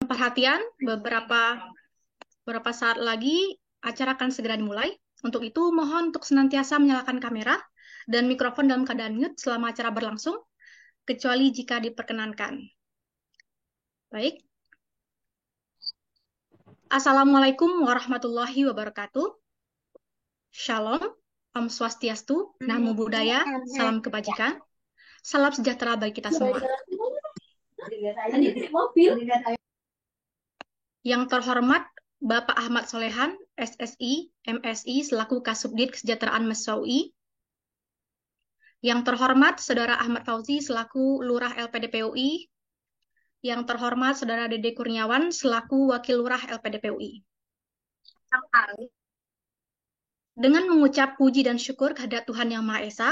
Perhatian, beberapa saat lagi acara akan segera dimulai. Untuk itu, mohon untuk senantiasa menyalakan kamera dan mikrofon dalam keadaan mute selama acara berlangsung, kecuali jika diperkenankan. Baik. Assalamualaikum warahmatullahi wabarakatuh. Shalom, Om Swastiastu, Namo Buddhaya, salam kebajikan, salam sejahtera bagi kita semua. Yang terhormat Bapak Ahmad Solehan, SSI, MSI, selaku Kasubdit Kesejahteraan Mahasiswa UI. Yang terhormat Saudara Ahmad Fauzi, selaku Lurah LPDP UI. Yang terhormat Saudara Dede Kurniawan, selaku Wakil Lurah LPDP UI. Dengan mengucap puji dan syukur kehadirat Tuhan Yang Maha Esa,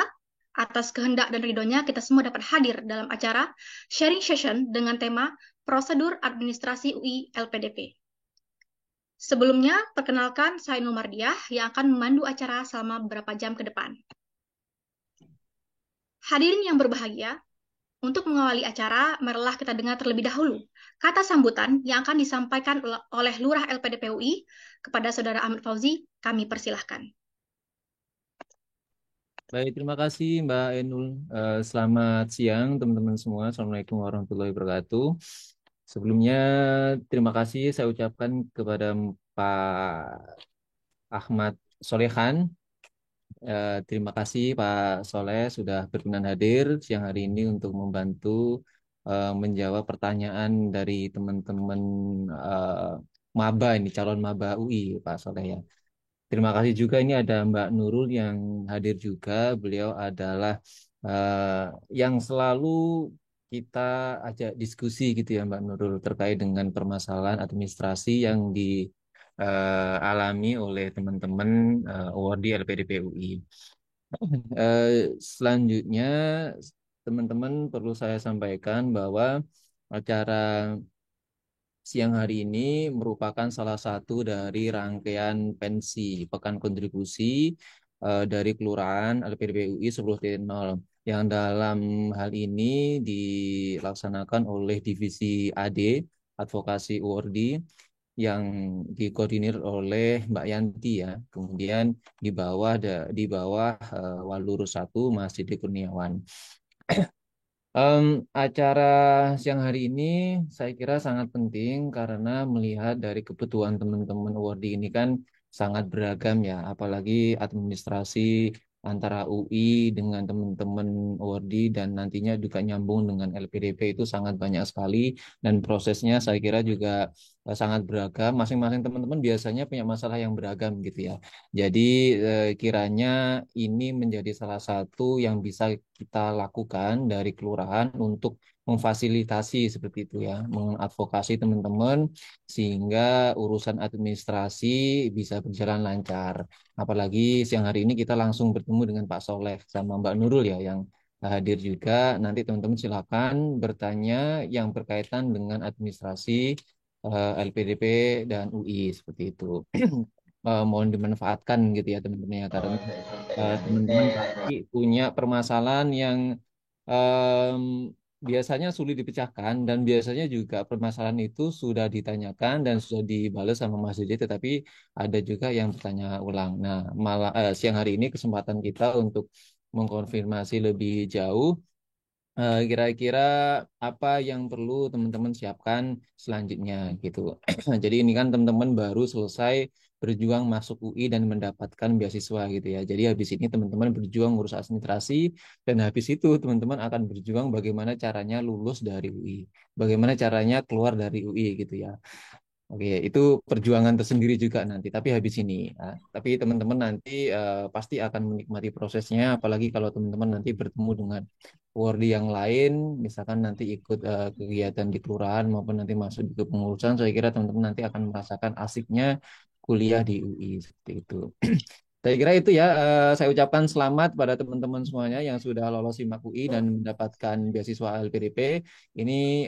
atas kehendak dan ridhonya kita semua dapat hadir dalam acara sharing session dengan tema Prosedur Administrasi UI LPDP. Sebelumnya, perkenalkan saya Nur Mardiah yang akan memandu acara selama beberapa jam ke depan. Hadirin yang berbahagia, untuk mengawali acara, marilah kita dengar terlebih dahulu kata sambutan yang akan disampaikan oleh Lurah LPDP UI kepada Saudara Ahmad Fauzi. Kami persilahkan. Baik, terima kasih Mbak Enul. Selamat siang teman-teman semua. Assalamualaikum warahmatullahi wabarakatuh. Sebelumnya terima kasih saya ucapkan kepada Pak Ahmad Solehan. Terima kasih Pak Soleh sudah berkenan hadir siang hari ini untuk membantu menjawab pertanyaan dari teman-teman maba ini calon maba UI Pak Soleh ya. Terima kasih juga ini ada Mbak Nurul yang hadir juga. Beliau adalah yang selalu kita ajak diskusi gitu ya Mbak Nurul terkait dengan permasalahan administrasi yang dialami oleh teman-teman ORD LPDP UI. Selanjutnya teman-teman perlu saya sampaikan bahwa acara siang hari ini merupakan salah satu dari rangkaian pensi Pekan Kontribusi dari Kelurahan LPDP UI 10.0 yang dalam hal ini dilaksanakan oleh Divisi AD Advokasi UORDI yang dikoordinir oleh Mbak Yanti ya. Kemudian di bawah Walurus 1 Mas Dede Kurniawan. Acara siang hari ini saya kira sangat penting karena melihat dari kebutuhan teman-teman Wardi ini kan sangat beragam ya, apalagi administrasi antara UI dengan teman-teman Wardi dan nantinya juga nyambung dengan LPDP itu sangat banyak sekali dan prosesnya saya kira juga sangat beragam. Masing-masing teman-teman biasanya punya masalah yang beragam gitu ya. Jadi kiranya ini menjadi salah satu yang bisa kita lakukan dari kelurahan untuk memfasilitasi seperti itu ya, mengadvokasi teman-teman sehingga urusan administrasi bisa berjalan lancar. Apalagi siang hari ini kita langsung bertemu dengan Pak Soleh sama Mbak Nurul ya yang hadir juga. Nanti teman-teman silakan bertanya yang berkaitan dengan administrasi LPDP dan UI seperti itu. Mohon dimanfaatkan gitu ya teman-teman ya karena teman-teman pasti punya permasalahan yang em, biasanya sulit dipecahkan dan biasanya juga permasalahan itu sudah ditanyakan dan sudah dibalas sama Mas Dede tetapi ada juga yang bertanya ulang. Nah, malah siang hari ini kesempatan kita untuk mengkonfirmasi lebih jauh kira-kira apa yang perlu teman-teman siapkan selanjutnya gitu. Jadi ini kan teman-teman baru selesai berjuang masuk UI dan mendapatkan beasiswa gitu ya. Jadi habis ini teman-teman berjuang ngurus administrasi dan habis itu teman-teman akan berjuang bagaimana caranya lulus dari UI, bagaimana caranya keluar dari UI gitu ya. Oke, itu perjuangan tersendiri juga nanti. Tapi habis ini, tapi teman-teman nanti pasti akan menikmati prosesnya. Apalagi kalau teman-teman nanti bertemu dengan wardi yang lain, misalkan nanti ikut kegiatan di kelurahan maupun nanti masuk di kepengurusan, saya kira teman-teman nanti akan merasakan asiknya kuliah di UI seperti itu. Saya kira itu ya, saya ucapkan selamat pada teman-teman semuanya yang sudah lolos SIMAK UI dan mendapatkan beasiswa LPDP. Ini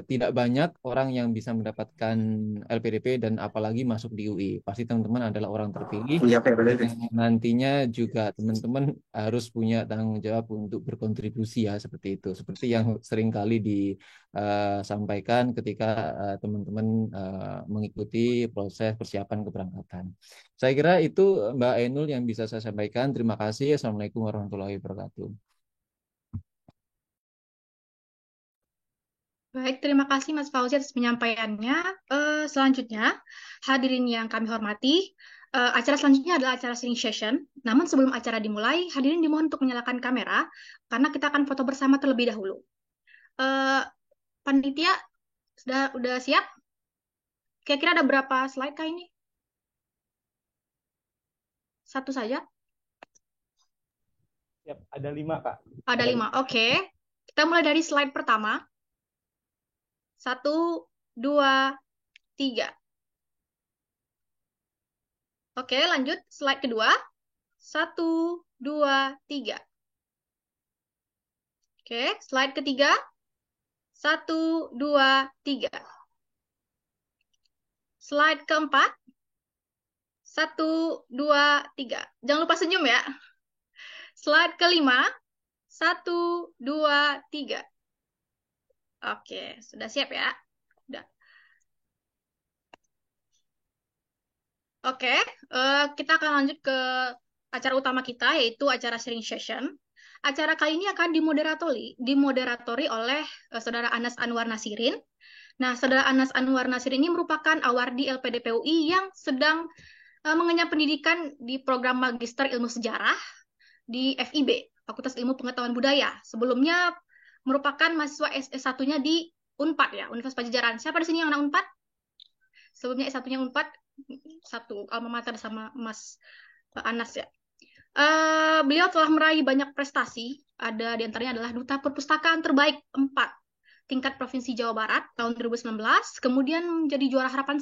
tidak banyak orang yang bisa mendapatkan LPDP dan apalagi masuk di UI. Pasti teman-teman adalah orang terpilih. Nantinya juga teman-teman harus punya tanggung jawab untuk berkontribusi ya seperti itu. Seperti yang sering kali sampaikan ketika teman-teman mengikuti proses persiapan keberangkatan. Saya kira itu Mbak Ainul yang bisa saya sampaikan. Terima kasih. Assalamualaikum warahmatullahi wabarakatuh. Baik, terima kasih Mas Fauzi atas penyampaiannya. Selanjutnya, hadirin yang kami hormati, acara selanjutnya adalah acara sharing session. Namun sebelum acara dimulai, hadirin dimohon untuk menyalakan kamera karena kita akan foto bersama terlebih dahulu. Eh, Panitia, udah siap? Kira-kira ada berapa slide kah ini? Satu saja? Siap, ada 5, Kak. Ada 5. Oke. Kita mulai dari slide pertama. 1, 2, 3. Oke, lanjut. Slide kedua. 1, 2, 3. Oke, slide ketiga. 1, 2, 3. Slide keempat. 1, 2, 3. Jangan lupa senyum ya. Slide kelima. 1, 2, 3. Oke, sudah siap ya? Sudah. Oke, kita akan lanjut ke acara utama kita, yaitu acara sharing session. Acara kali ini akan dimoderatori oleh Saudara Anas Anwar Nasirin. Nah, Saudara Anas Anwar Nasirin ini merupakan awardi LPDPUI yang sedang mengenyam pendidikan di program Magister Ilmu Sejarah di FIB, Fakultas Ilmu Pengetahuan Budaya. Sebelumnya merupakan mahasiswa S1-nya di UNPAD ya, Universitas Pajajaran. Siapa di sini yang anak UNPAD? Sebelumnya S1-nya UNPAD, satu alma mater sama Mas Anas ya. Beliau telah meraih banyak prestasi. Ada di antaranya adalah Duta Perpustakaan Terbaik 4 tingkat Provinsi Jawa Barat tahun 2019, kemudian menjadi juara harapan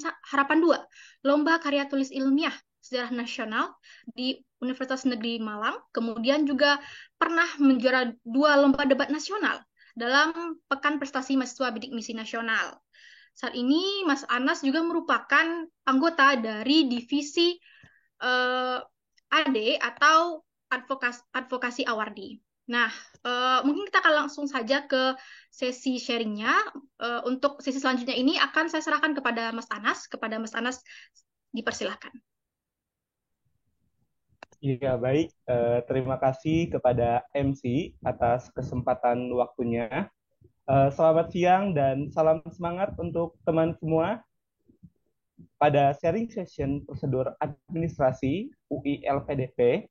2 Lomba Karya Tulis Ilmiah Sejarah Nasional di Universitas Negeri Malang, kemudian juga pernah menjuara 2 lomba debat nasional dalam Pekan Prestasi Mahasiswa Bidik Misi Nasional. Saat ini Mas Anas juga merupakan anggota dari divisi AD atau advokasi awardi. Nah, mungkin kita akan langsung saja ke sesi sharingnya. Untuk sesi selanjutnya ini akan saya serahkan kepada Mas Anas. Kepada Mas Anas, dipersilahkan. Iya, baik. Terima kasih kepada MC atas kesempatan waktunya. Selamat siang dan salam semangat untuk teman semua. Pada sharing session prosedur administrasi UI LPDP,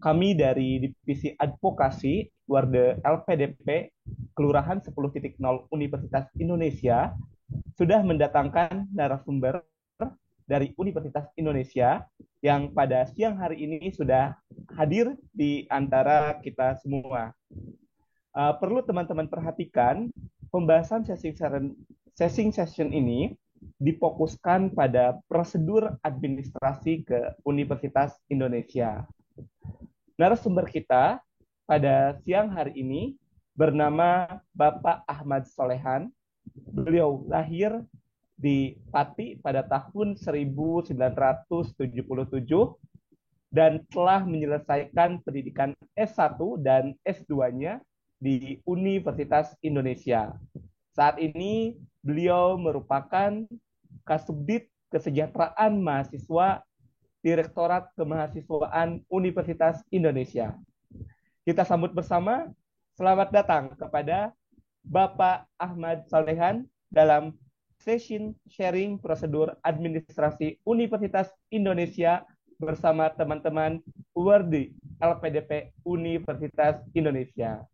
kami dari Divisi Advokasi Warde LPDP Kelurahan 10.0 Universitas Indonesia sudah mendatangkan narasumber dari Universitas Indonesia yang pada siang hari ini sudah hadir di antara kita semua. Perlu teman-teman perhatikan, pembahasan session ini difokuskan pada prosedur administrasi ke Universitas Indonesia. Narasumber kita pada siang hari ini bernama Bapak Ahmad Solehan. Beliau lahir di Pati pada tahun 1977 dan telah menyelesaikan pendidikan S1 dan S2-nya di Universitas Indonesia. Saat ini beliau merupakan Kasubdit Kesejahteraan Mahasiswa Direktorat Kemahasiswaan Universitas Indonesia. Kita sambut bersama. Selamat datang kepada Bapak Ahmad Solehan dalam session sharing prosedur administrasi Universitas Indonesia bersama teman-teman Wardi LPDP Universitas Indonesia.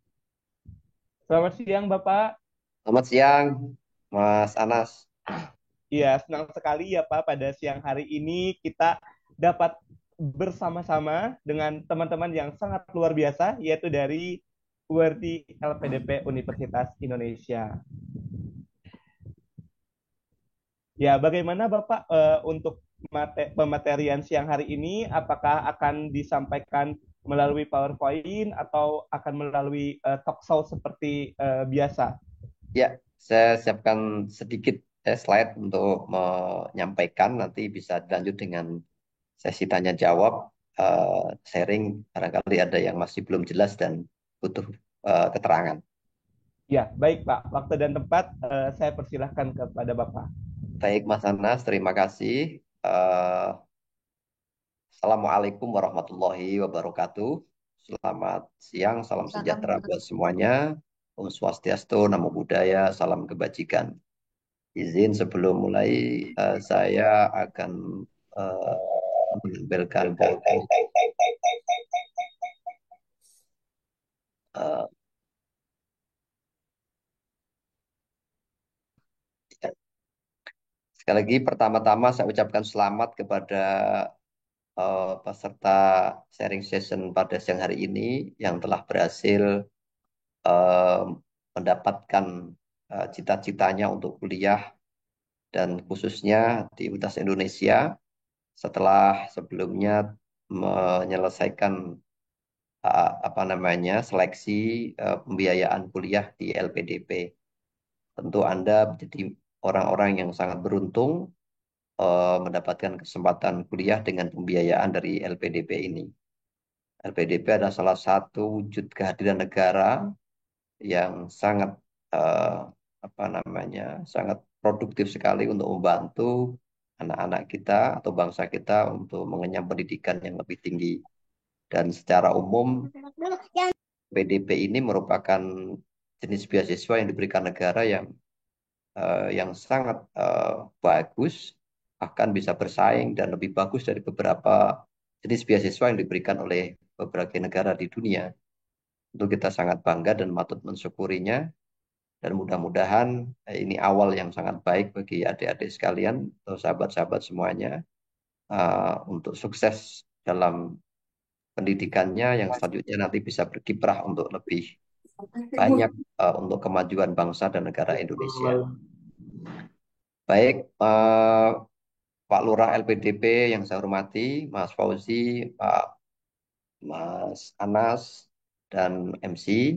Selamat siang, Bapak. Selamat siang, Mas Anas. Iya, senang sekali ya Pak, pada siang hari ini kita dapat bersama-sama dengan teman-teman yang sangat luar biasa, yaitu dari Wardi LPDP Universitas Indonesia. Ya, bagaimana Bapak untuk pematerian siang hari ini? Apakah akan disampaikan melalui PowerPoint atau akan melalui talk show seperti biasa? Ya, saya siapkan sedikit slide untuk menyampaikan, nanti bisa dilanjut dengan sesi tanya jawab, sharing, barangkali ada yang masih belum jelas dan butuh keterangan. Ya, baik Pak. Waktu dan tempat saya persilahkan kepada Bapak. Baik, Mas Anas, terima kasih. Eh, Assalamualaikum warahmatullahi wabarakatuh. Selamat siang, salam sejahtera buat semuanya. Om Swastiastu, Namo Buddhaya, salam kebajikan. Izin sebelum mulai, saya akan eh, menampilkan PowerPoint. Eh, Sekali lagi, pertama-tama saya ucapkan selamat kepada peserta sharing session pada siang hari ini yang telah berhasil eh, mendapatkan cita-citanya untuk kuliah dan khususnya di Universitas Indonesia setelah sebelumnya menyelesaikan apa namanya seleksi pembiayaan kuliah di LPDP. Tentu Anda menjadi orang-orang yang sangat beruntung mendapatkan kesempatan kuliah dengan pembiayaan dari LPDP ini. LPDP adalah salah satu wujud kehadiran negara yang sangat eh, apa namanya sangat produktif sekali untuk membantu anak-anak kita atau bangsa kita untuk mengenyam pendidikan yang lebih tinggi. Dan secara umum PDP ini merupakan jenis beasiswa yang diberikan negara yang sangat bagus, bahkan bisa bersaing dan lebih bagus dari beberapa jenis beasiswa yang diberikan oleh beberapa negara di dunia. Untuk kita sangat bangga dan patut mensyukurinya. Dan mudah-mudahan ini awal yang sangat baik bagi adik-adik sekalian atau sahabat-sahabat semuanya untuk sukses dalam pendidikannya yang selanjutnya nanti bisa berkiprah untuk lebih banyak untuk kemajuan bangsa dan negara Indonesia. Baik, Pak Lurah LPDP yang saya hormati, Mas Fauzi, Pak Mas Anas, dan MC.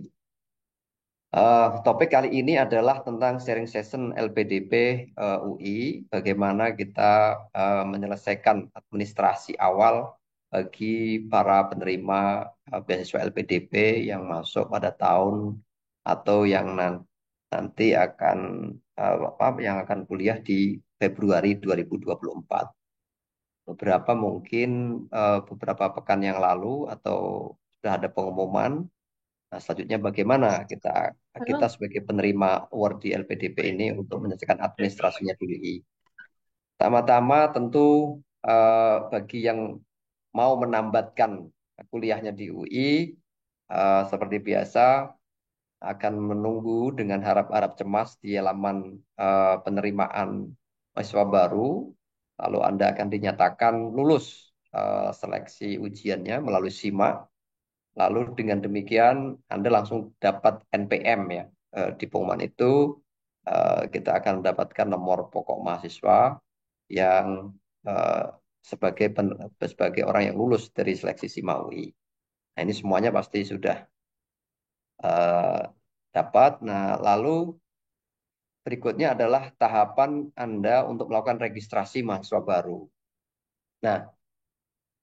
Topik kali ini adalah tentang sharing session LPDP UI, bagaimana kita menyelesaikan administrasi awal bagi para penerima beasiswa LPDP yang masuk pada tahun atau yang nanti akan yang akan kuliah di Februari 2024. Beberapa pekan yang lalu atau sudah ada pengumuman. Nah, selanjutnya bagaimana kita sebagai penerima award di LPDP ini untuk menyelesaikan administrasinya dulu. Pertama-tama tentu bagi yang mau menambatkan kuliahnya di UI, seperti biasa akan menunggu dengan harap-harap cemas di halaman penerimaan mahasiswa baru. Lalu Anda akan dinyatakan lulus seleksi ujiannya melalui SIMA. Lalu dengan demikian Anda langsung dapat NPM ya. Di pengumuman itu kita akan mendapatkan nomor pokok mahasiswa yang eh, sebagai orang yang lulus dari seleksi SIMA UI. Nah, ini semuanya pasti sudah eh, dapat. Nah, lalu berikutnya adalah tahapan Anda untuk melakukan registrasi mahasiswa baru. Nah,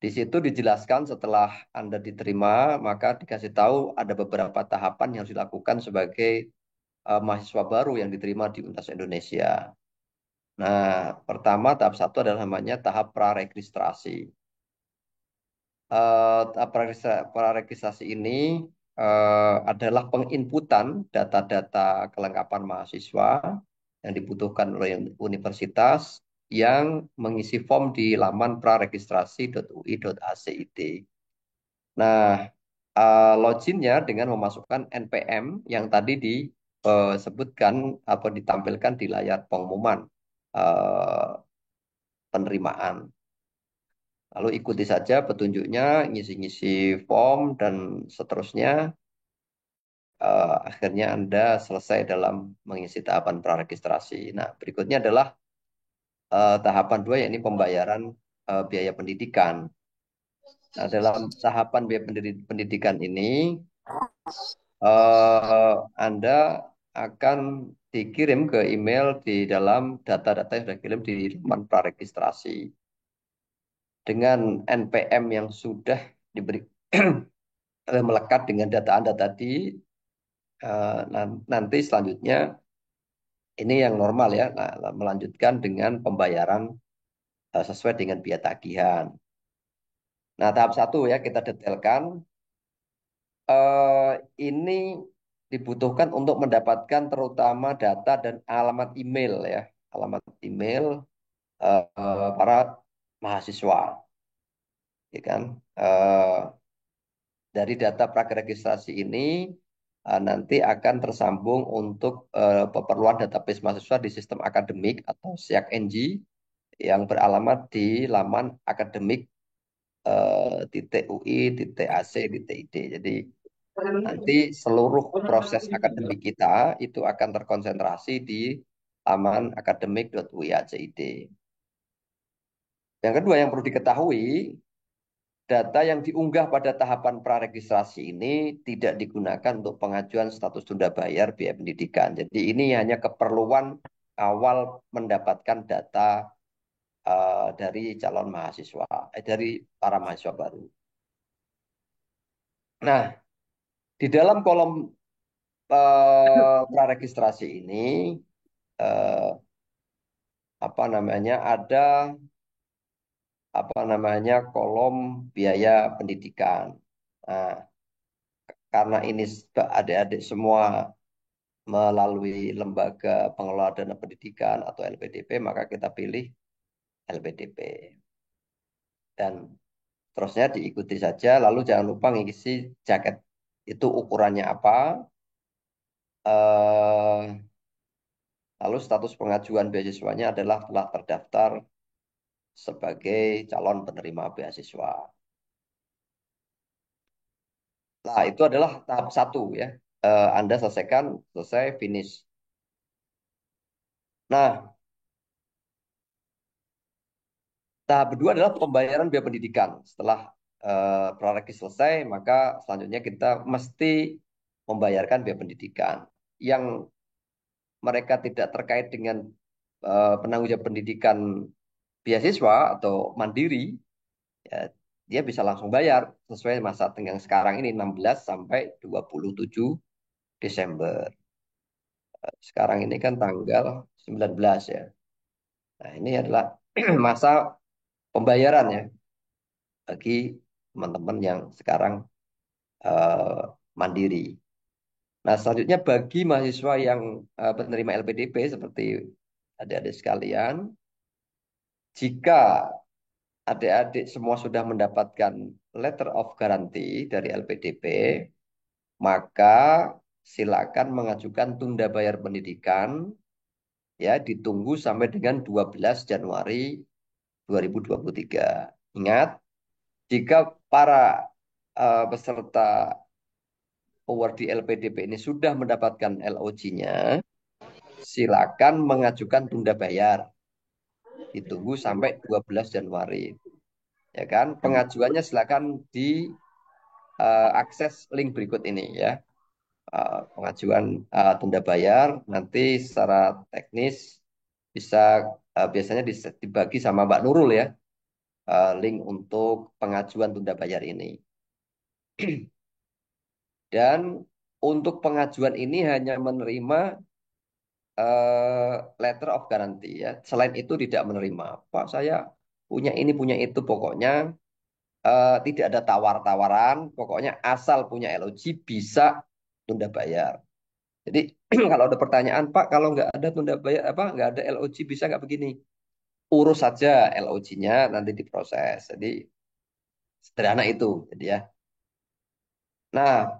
di situ dijelaskan setelah Anda diterima, maka dikasih tahu ada beberapa tahapan yang harus dilakukan sebagai mahasiswa baru yang diterima di Universitas Indonesia. Nah, pertama tahap satu adalah namanya tahap praregistrasi. Tahap praregistrasi ini adalah penginputan data-data kelengkapan mahasiswa yang dibutuhkan oleh universitas yang mengisi form di laman praregistrasi.ui.ac.id. Nah, loginnya dengan memasukkan NPM yang tadi disebutkan atau ditampilkan di layar pengumuman eh, penerimaan. Lalu ikuti saja petunjuknya, ngisi-ngisi form dan seterusnya. Akhirnya Anda selesai dalam mengisi tahapan praregistrasi. Nah, berikutnya adalah tahapan dua, yakni pembayaran biaya pendidikan. Nah, dalam tahapan biaya pendidikan ini, Anda akan dikirim ke email di dalam data-data yang sudah dikirim di laman praregistrasi. Dengan NPM yang sudah diberi melekat dengan data Anda tadi, Nanti selanjutnya ini yang normal ya, melanjutkan dengan pembayaran sesuai dengan biaya tagihan. Nah, tahap satu ya kita detailkan. Ini dibutuhkan untuk mendapatkan terutama data dan alamat email ya, alamat email para mahasiswa, ya kan? Eh, dari data praregistrasi ini nanti akan tersambung untuk keperluan database mahasiswa di sistem akademik atau SIAK-NG yang beralamat di laman akademik titik UI, titik AC, titik ID. Jadi nanti seluruh proses akademik kita itu akan terkonsentrasi di laman akademik.ui.ac.id. Yang kedua yang perlu diketahui, data yang diunggah pada tahapan praregistrasi ini tidak digunakan untuk pengajuan status tunda bayar biaya pendidikan. Jadi ini hanya keperluan awal mendapatkan data dari calon mahasiswa, dari para mahasiswa baru. Nah, di dalam kolom praregistrasi ini eh, apa namanya ada kolom biaya pendidikan. Nah, karena ini adik-adik semua melalui lembaga pengelola dana pendidikan atau LPDP, maka kita pilih LPDP. Dan terusnya diikuti saja, lalu jangan lupa ngisi jaket itu ukurannya apa, eh, lalu status pengajuan beasiswanya adalah telah terdaftar sebagai calon penerima beasiswa. Nah, itu adalah tahap satu ya. Anda selesaikan, selesai, finish. Nah, tahap kedua adalah pembayaran biaya pendidikan. Setelah praregis selesai, maka selanjutnya kita mesti membayarkan biaya pendidikan. Yang mereka tidak terkait dengan penanggung jawab pendidikan beasiswa atau mandiri, ya, dia bisa langsung bayar sesuai masa tenggang sekarang ini 16 sampai 27 Desember. Sekarang ini kan tanggal 19 ya. Nah, ini adalah masa pembayaran ya bagi teman-teman yang sekarang eh, mandiri. Nah, selanjutnya bagi mahasiswa yang penerima LPDP seperti adik-adik sekalian, jika adik-adik semua sudah mendapatkan letter of guarantee dari LPDP, maka silakan mengajukan tunda bayar pendidikan ya ditunggu sampai dengan 12 Januari 2023. Ingat, jika para peserta award di LPDP ini sudah mendapatkan LOG-nya, silakan mengajukan tunda bayar. Ditunggu sampai 12 Januari. Ya kan? Pengajuannya silakan di akses link berikut ini ya. Pengajuan tunda bayar nanti secara teknis bisa biasanya dibagi sama Mbak Nurul ya, link untuk pengajuan tunda bayar ini. Dan untuk pengajuan ini hanya menerima letter of guarantee ya. Selain itu tidak menerima. Pak, saya punya ini punya itu pokoknya tidak ada tawar-tawaran. Pokoknya asal punya LOG bisa tunda bayar. Jadi kalau ada pertanyaan Pak, kalau nggak ada tunda bayar apa nggak ada LOG bisa nggak begini? Urus saja LOG-nya nanti diproses. Jadi sederhana itu. Jadi ya. Nah,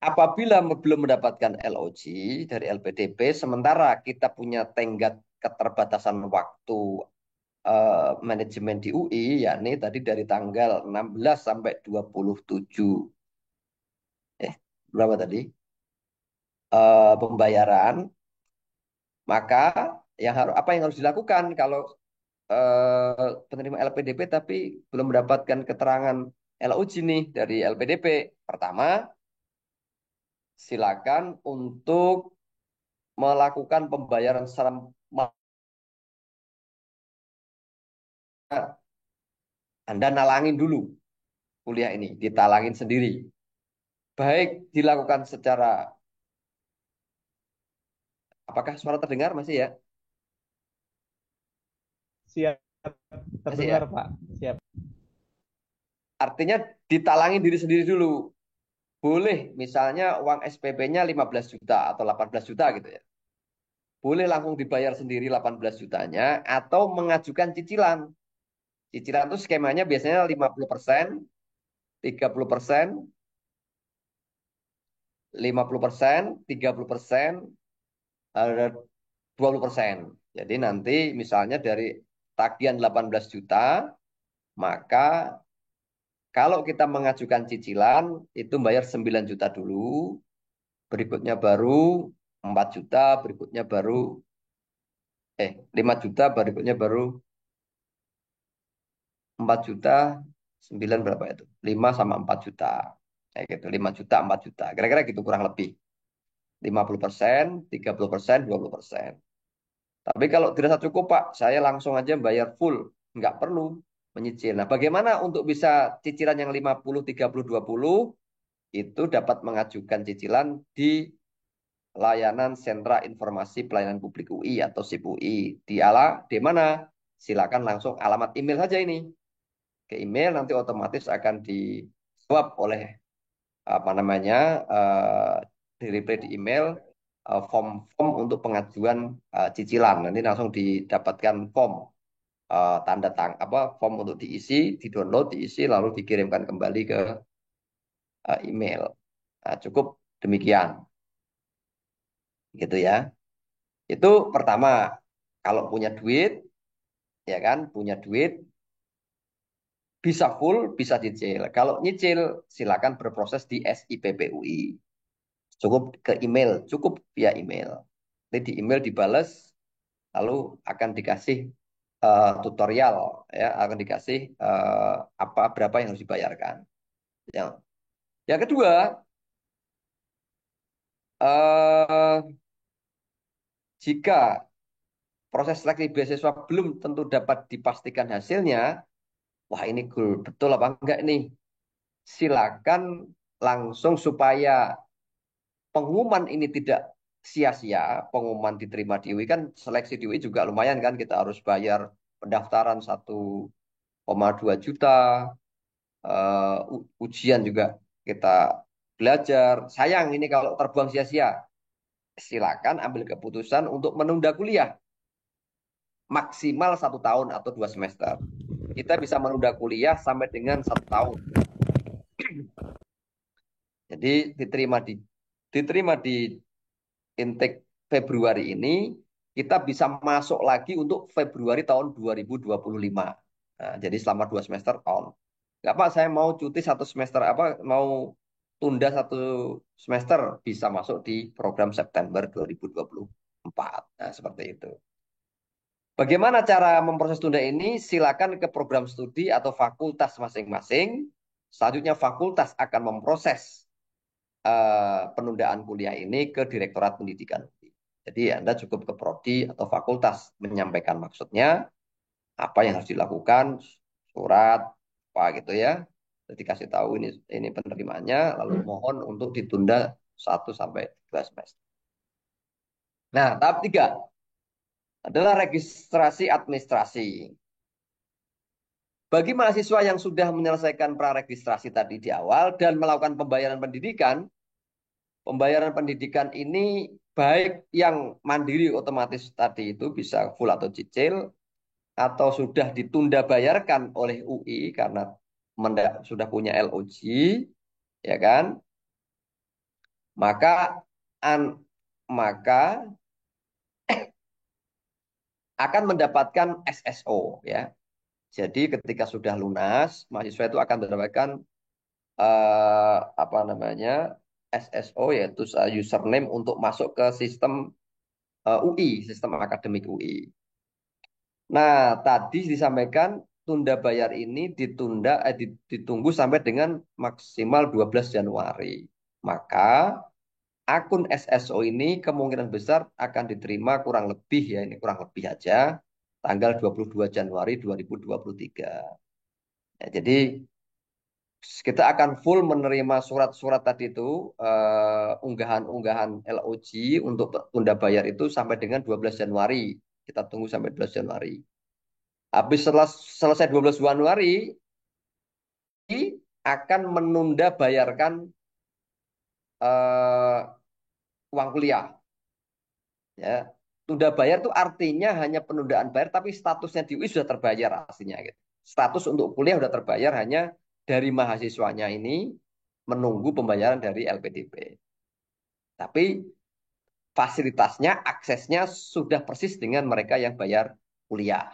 apabila belum mendapatkan LOG dari LPDP, sementara kita punya tenggat keterbatasan waktu manajemen di UI, yakni tadi dari tanggal 16 sampai 27, berapa tadi? Pembayaran, maka apa yang harus dilakukan kalau penerima LPDP tapi belum mendapatkan keterangan LOG nih dari LPDP? Pertama, silakan untuk melakukan pembayaran secara Anda nalangin dulu kuliah ini, ditalangin sendiri. Baik dilakukan secara Apakah suara terdengar masih ya? Siap, Masih terdengar, ya? Pak. Siap. Artinya ditalangi diri sendiri dulu. Boleh misalnya uang SPP-nya 15 juta atau 18 juta gitu ya. Boleh langsung dibayar sendiri 18 jutanya atau mengajukan cicilan. Cicilan itu skemanya biasanya 50%, 30%, 50%, 30%, 20%. Jadi nanti misalnya dari tagihan 18 juta, maka kalau kita mengajukan cicilan itu bayar 9 juta dulu, berikutnya baru 4 juta, berikutnya baru 5 juta, berikutnya baru 4 juta, 9 berapa itu? 5 sama 4 juta. Kayak gitu, 5 juta, 4 juta. Kira-kira gitu kurang lebih. 50%, 30%, 20%. Tapi kalau dirasa cukup, Pak, saya langsung aja bayar full. Nggak perlu menyicil. Nah, bagaimana untuk bisa cicilan yang 50, 30, 20? Itu dapat mengajukan cicilan di layanan Sentra Informasi Pelayanan Publik UI atau SIP UI. Di mana? Silakan langsung alamat email saja ini. Ke email nanti otomatis akan dijawab oleh apa namanya di reply di email form-form untuk pengajuan cicilan. Nanti langsung didapatkan form tanda tang apa form untuk diisi, di-download, diisi lalu dikirimkan kembali ke email. Nah, cukup demikian, gitu ya. Itu pertama, kalau punya duit, ya kan, punya duit bisa full, bisa cicil. Kalau nyicil, silakan berproses di SIPPUI. Cukup ke email, cukup via email. Nanti di email dibales, lalu akan dikasih tutorial, ya, akan dikasih apa berapa yang harus dibayarkan. Yang, yang kedua, jika proses seleksi beasiswa belum tentu dapat dipastikan hasilnya, wah ini cool, betul apa enggak nih? Silakan langsung supaya pengumuman ini tidak sia-sia, pengumuman diterima di UI kan seleksi di UI juga lumayan kan kita harus bayar pendaftaran 1,2 juta, ujian juga kita belajar. Sayang ini kalau terbuang sia-sia. Silakan ambil keputusan untuk menunda kuliah maksimal 1 tahun atau 2 semester. Kita bisa menunda kuliah sampai dengan 1 tahun. Jadi diterima di intake Februari ini, kita bisa masuk lagi untuk Februari tahun 2025. Nah, jadi selama 2 semester on. Nggak Pak, saya mau cuti 1 semester, mau tunda 1 semester, bisa masuk di program September 2024. Nah, seperti itu. Bagaimana cara memproses tunda ini? Silakan ke program studi atau fakultas masing-masing. Selanjutnya fakultas akan memproses penundaan kuliah ini ke Direktorat Pendidikan. Jadi Anda cukup ke prodi atau fakultas menyampaikan maksudnya, apa yang harus dilakukan, surat, apa gitu ya. Jadi kasih tahu ini penerimaannya, lalu mohon untuk ditunda 1 sampai 2 semester. Nah, tahap 3 adalah registrasi administrasi. Bagi mahasiswa yang sudah menyelesaikan praregistrasi tadi di awal dan melakukan pembayaran pendidikan ini baik yang mandiri otomatis tadi itu bisa full atau cicil, atau sudah ditunda bayarkan oleh UI karena sudah punya LOG, ya kan? Maka an, maka akan mendapatkan SSO, ya. Jadi ketika sudah lunas, mahasiswa itu akan mendapatkan apa namanya SSO, yaitu username untuk masuk ke sistem UI, sistem akademik UI. Nah, tadi disampaikan tunda bayar ini ditunggu sampai dengan maksimal 12 Januari. Maka akun SSO ini kemungkinan besar akan diterima kurang lebih, ya ini kurang lebih aja, tanggal 22 Januari 2023. Ya, jadi kita akan full menerima surat-surat tadi itu, unggahan-unggahan LOG untuk tunda bayar itu sampai dengan 12 Januari. Kita tunggu sampai 12 Januari. Habis setelah selesai 12 Januari, akan menunda bayarkan eh, uang kuliah. Ya. Tunda bayar itu artinya hanya penundaan bayar, tapi statusnya di UI sudah terbayar aslinya. Gitu. Status untuk kuliah sudah terbayar, hanya dari mahasiswanya ini menunggu pembayaran dari LPDP. Tapi fasilitasnya, aksesnya sudah persis dengan mereka yang bayar kuliah.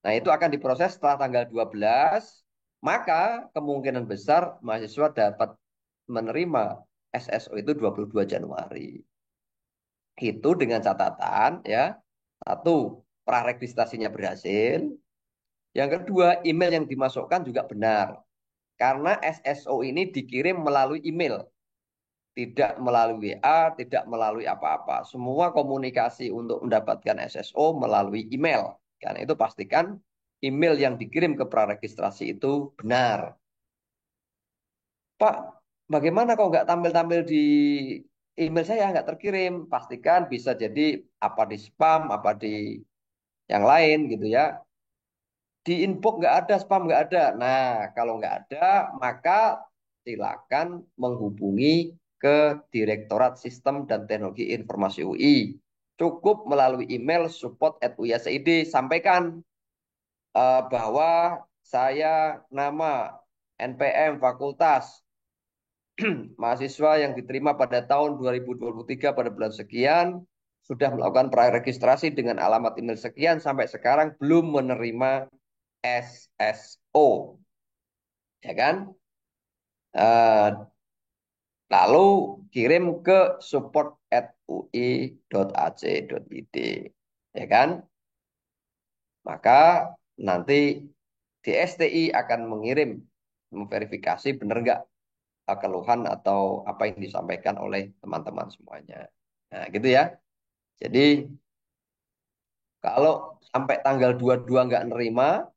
Nah, itu akan diproses setelah tanggal 12, maka kemungkinan besar mahasiswa dapat menerima SSO itu 22 Januari. Itu dengan catatan ya, satu, praregistrasinya berhasil. Yang kedua, email yang dimasukkan juga benar. Karena SSO ini dikirim melalui email, tidak melalui WA, tidak melalui apa-apa. Semua komunikasi untuk mendapatkan SSO melalui email. Karena itu pastikan email yang dikirim ke praregistrasi itu benar. Pak, bagaimana kok nggak tampil-tampil di email saya nggak terkirim? Pastikan bisa jadi apa di spam, apa di yang lain gitu ya. Di inbox nggak ada, spam nggak ada. Nah, kalau nggak ada, maka silakan menghubungi ke Direktorat Sistem dan Teknologi Informasi UI. Cukup melalui email support@uisid, sampaikan bahwa saya nama NPM Fakultas mahasiswa yang diterima pada tahun 2023 pada bulan sekian sudah melakukan praregistrasi dengan alamat email sekian sampai sekarang belum menerima SSO, ya kan? Lalu kirim ke support@ui.ac.id, ya kan? Maka nanti DSTI akan mengirim memverifikasi benar nggak keluhan atau apa yang disampaikan oleh teman-teman semuanya. Nah, gitu ya. Jadi kalau sampai tanggal 22 nggak nerima,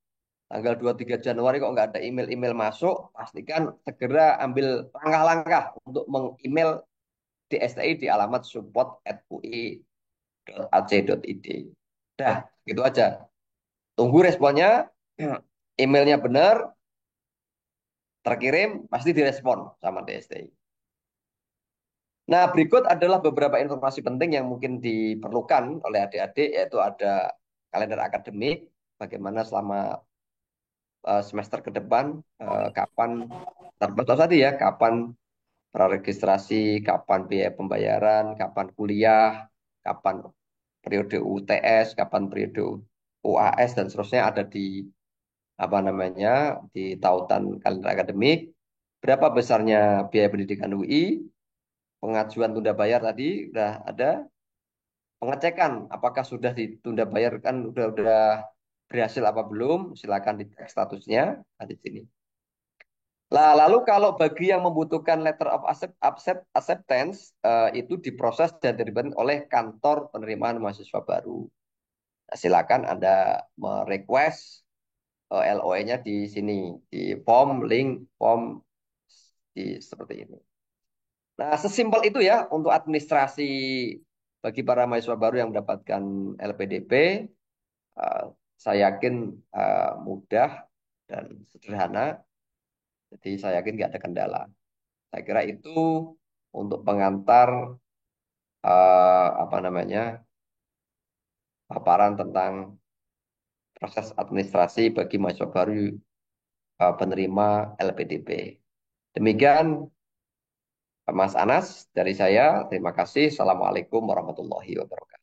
tanggal 23 Januari kok nggak ada email-email masuk, pastikan segera ambil langkah-langkah untuk meng-email DSTI di alamat support@ui.ac.id. Dah, gitu aja. Tunggu responnya, emailnya benar, terkirim, pasti direspon sama DSTI. Nah, berikut adalah beberapa informasi penting yang mungkin diperlukan oleh adik-adik, yaitu ada kalender akademik, bagaimana selama semester ke depan, kapan, terbatas tadi ya, kapan praregistrasi, kapan biaya pembayaran, kapan kuliah, kapan periode UTS, kapan periode UAS, dan seterusnya ada di apa namanya di tautan kalender akademik. Berapa besarnya biaya pendidikan UI, pengajuan tunda bayar tadi sudah ada, pengecekan apakah sudah ditunda bayar kan udah berhasil apa belum, silakan dicek statusnya ada di sini. Nah, lalu kalau bagi yang membutuhkan letter of acceptance, itu diproses dan diberikan oleh kantor penerimaan mahasiswa baru. Nah, silakan Anda merequest LOE-nya di sini, di form, link, form seperti ini. Nah, sesimpel itu ya untuk administrasi bagi para mahasiswa baru yang mendapatkan LPDP. eh, saya yakin mudah dan sederhana, jadi saya yakin nggak ada kendala. Saya kira itu untuk pengantar apa namanya paparan tentang proses administrasi bagi mahasiswa baru penerima LPDP. Demikian Mas Anas dari saya. Terima kasih. Assalamualaikum warahmatullahi wabarakatuh.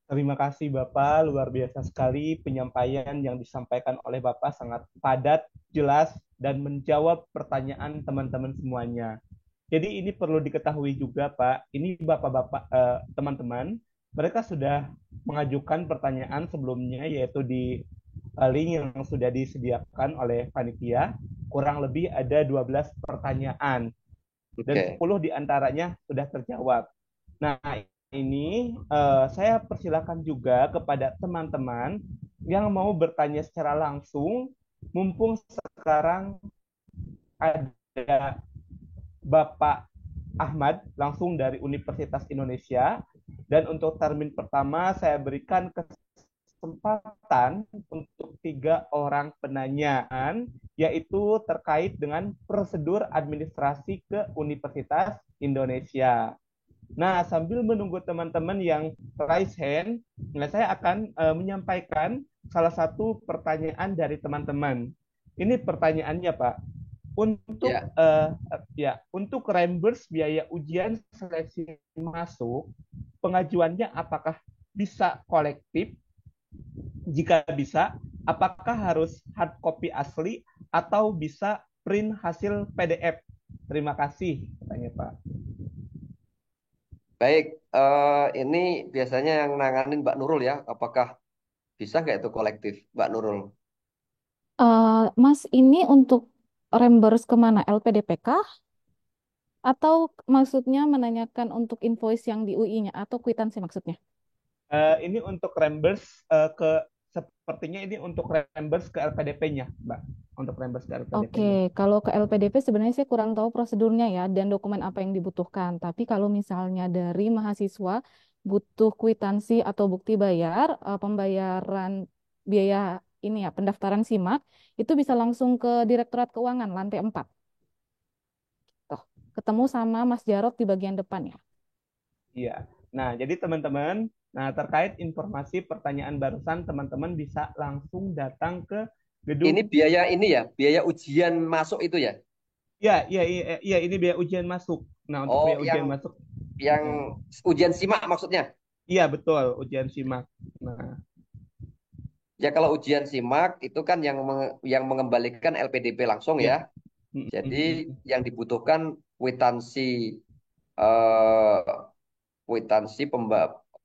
Terima kasih Bapak, luar biasa sekali penyampaian yang disampaikan oleh Bapak sangat padat, jelas, dan menjawab pertanyaan teman-teman semuanya. Jadi ini perlu diketahui juga Pak, ini Bapak-Bapak, teman-teman, mereka sudah mengajukan pertanyaan sebelumnya yaitu di link yang sudah disediakan oleh panitia, kurang lebih ada 12 pertanyaan dan 10 diantaranya sudah terjawab. Nah, ini saya persilakan juga kepada teman-teman yang mau bertanya secara langsung mumpung sekarang ada Bapak Ahmad langsung dari Universitas Indonesia, dan untuk termin pertama saya berikan kesempatan untuk 3 orang penanyaan, yaitu terkait dengan prosedur administrasi ke Universitas Indonesia. Nah, sambil menunggu teman-teman yang raise hand, nah saya akan menyampaikan salah satu pertanyaan dari teman-teman. Ini pertanyaannya, Pak. Untuk Ya, untuk reimburse biaya ujian seleksi masuk, pengajuannya apakah bisa kolektif? Jika bisa, apakah harus hard copy asli atau bisa print hasil PDF? Terima kasih, katanya Pak. baik. Ini biasanya yang nanganin Mbak Nurul ya. Apakah bisa nggak itu kolektif, Mbak Nurul? Mas, ini untuk reimburse kemana? LPDP kah? Atau maksudnya menanyakan untuk invoice yang di UI-nya atau kwitansi maksudnya? Ini untuk reimburse ke sepertinya ini untuk reimburse ke LPDP-nya, Mbak. Untuk reimburse ke Oke, LPDP-nya. kalau ke LPDP sebenarnya saya kurang tahu prosedurnya ya dan dokumen apa yang dibutuhkan. Tapi kalau misalnya dari mahasiswa butuh kwitansi atau bukti bayar, pembayaran biaya ini ya, pendaftaran SIMAK, itu bisa langsung ke Direktorat Keuangan lantai 4. Tuh, ketemu sama Mas Jarot di bagian depan ya. Iya. Nah, jadi teman-teman, nah terkait informasi pertanyaan barusan, teman-teman bisa langsung datang ke Ini gedung. biaya ini ya, biaya ujian masuk itu ya. Ya, iya, iya, iya, ini biaya ujian masuk. Nah, untuk Oh, biaya ujian masuk, yang ya. ujian SIMAK maksudnya. Iya, betul, ujian SIMAK. Nah, Ya kalau ujian SIMAK itu kan yang mengembalikan LPDP langsung ya. ya. Mm, Jadi mm, mm, mm. yang dibutuhkan kwitansi eh, kwitansi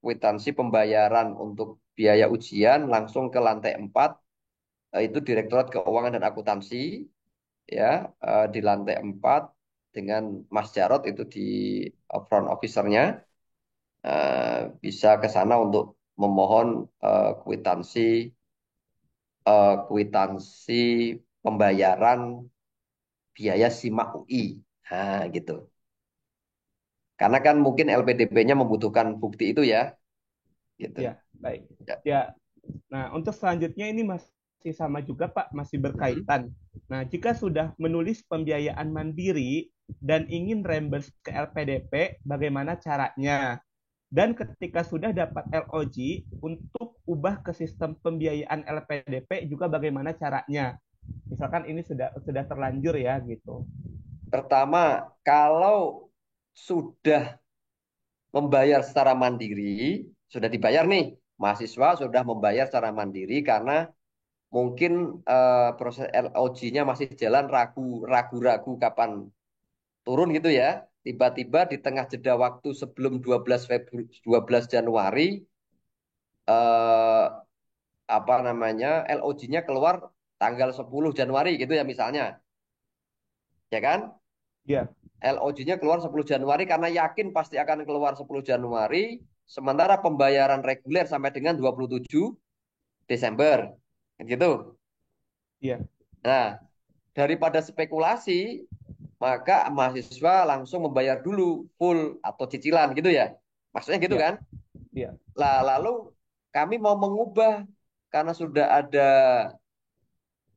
kwitansi pembayaran untuk biaya ujian langsung ke lantai 4, itu Direktorat Keuangan dan Akuntansi ya, di lantai 4 dengan Mas Jarot itu di front officernya, bisa ke sana untuk memohon kwitansi kwitansi pembayaran biaya SIMAK UI. Nah, gitu. Karena kan mungkin LPDP-nya membutuhkan bukti itu ya, gitu. Ya, baik. Ya. Ya, nah untuk selanjutnya ini masih sama juga Pak, masih Mhm. berkaitan. Nah, jika sudah menulis pembiayaan mandiri dan ingin reimburse ke LPDP, bagaimana caranya? Dan ketika sudah dapat LOG, untuk ubah ke sistem pembiayaan LPDP juga bagaimana caranya? Misalkan ini sudah terlanjur ya gitu. Pertama, kalau sudah membayar secara mandiri, sudah dibayar nih, mahasiswa sudah membayar secara mandiri karena mungkin proses LOG-nya masih jalan, ragu-ragu kapan turun gitu ya. Tiba-tiba di tengah jeda waktu sebelum 12 Januari, eh, apa namanya, LOG-nya keluar tanggal 10 Januari gitu ya misalnya. Ya kan? Ya, LOG-nya keluar 10 Januari karena yakin pasti akan keluar 10 Januari, sementara pembayaran reguler sampai dengan 27 Desember. Gitu. ya, Nah, daripada spekulasi, maka mahasiswa langsung membayar dulu full atau cicilan gitu ya. Maksudnya gitu ya, kan? ya, Lah, lalu kami mau mengubah karena sudah ada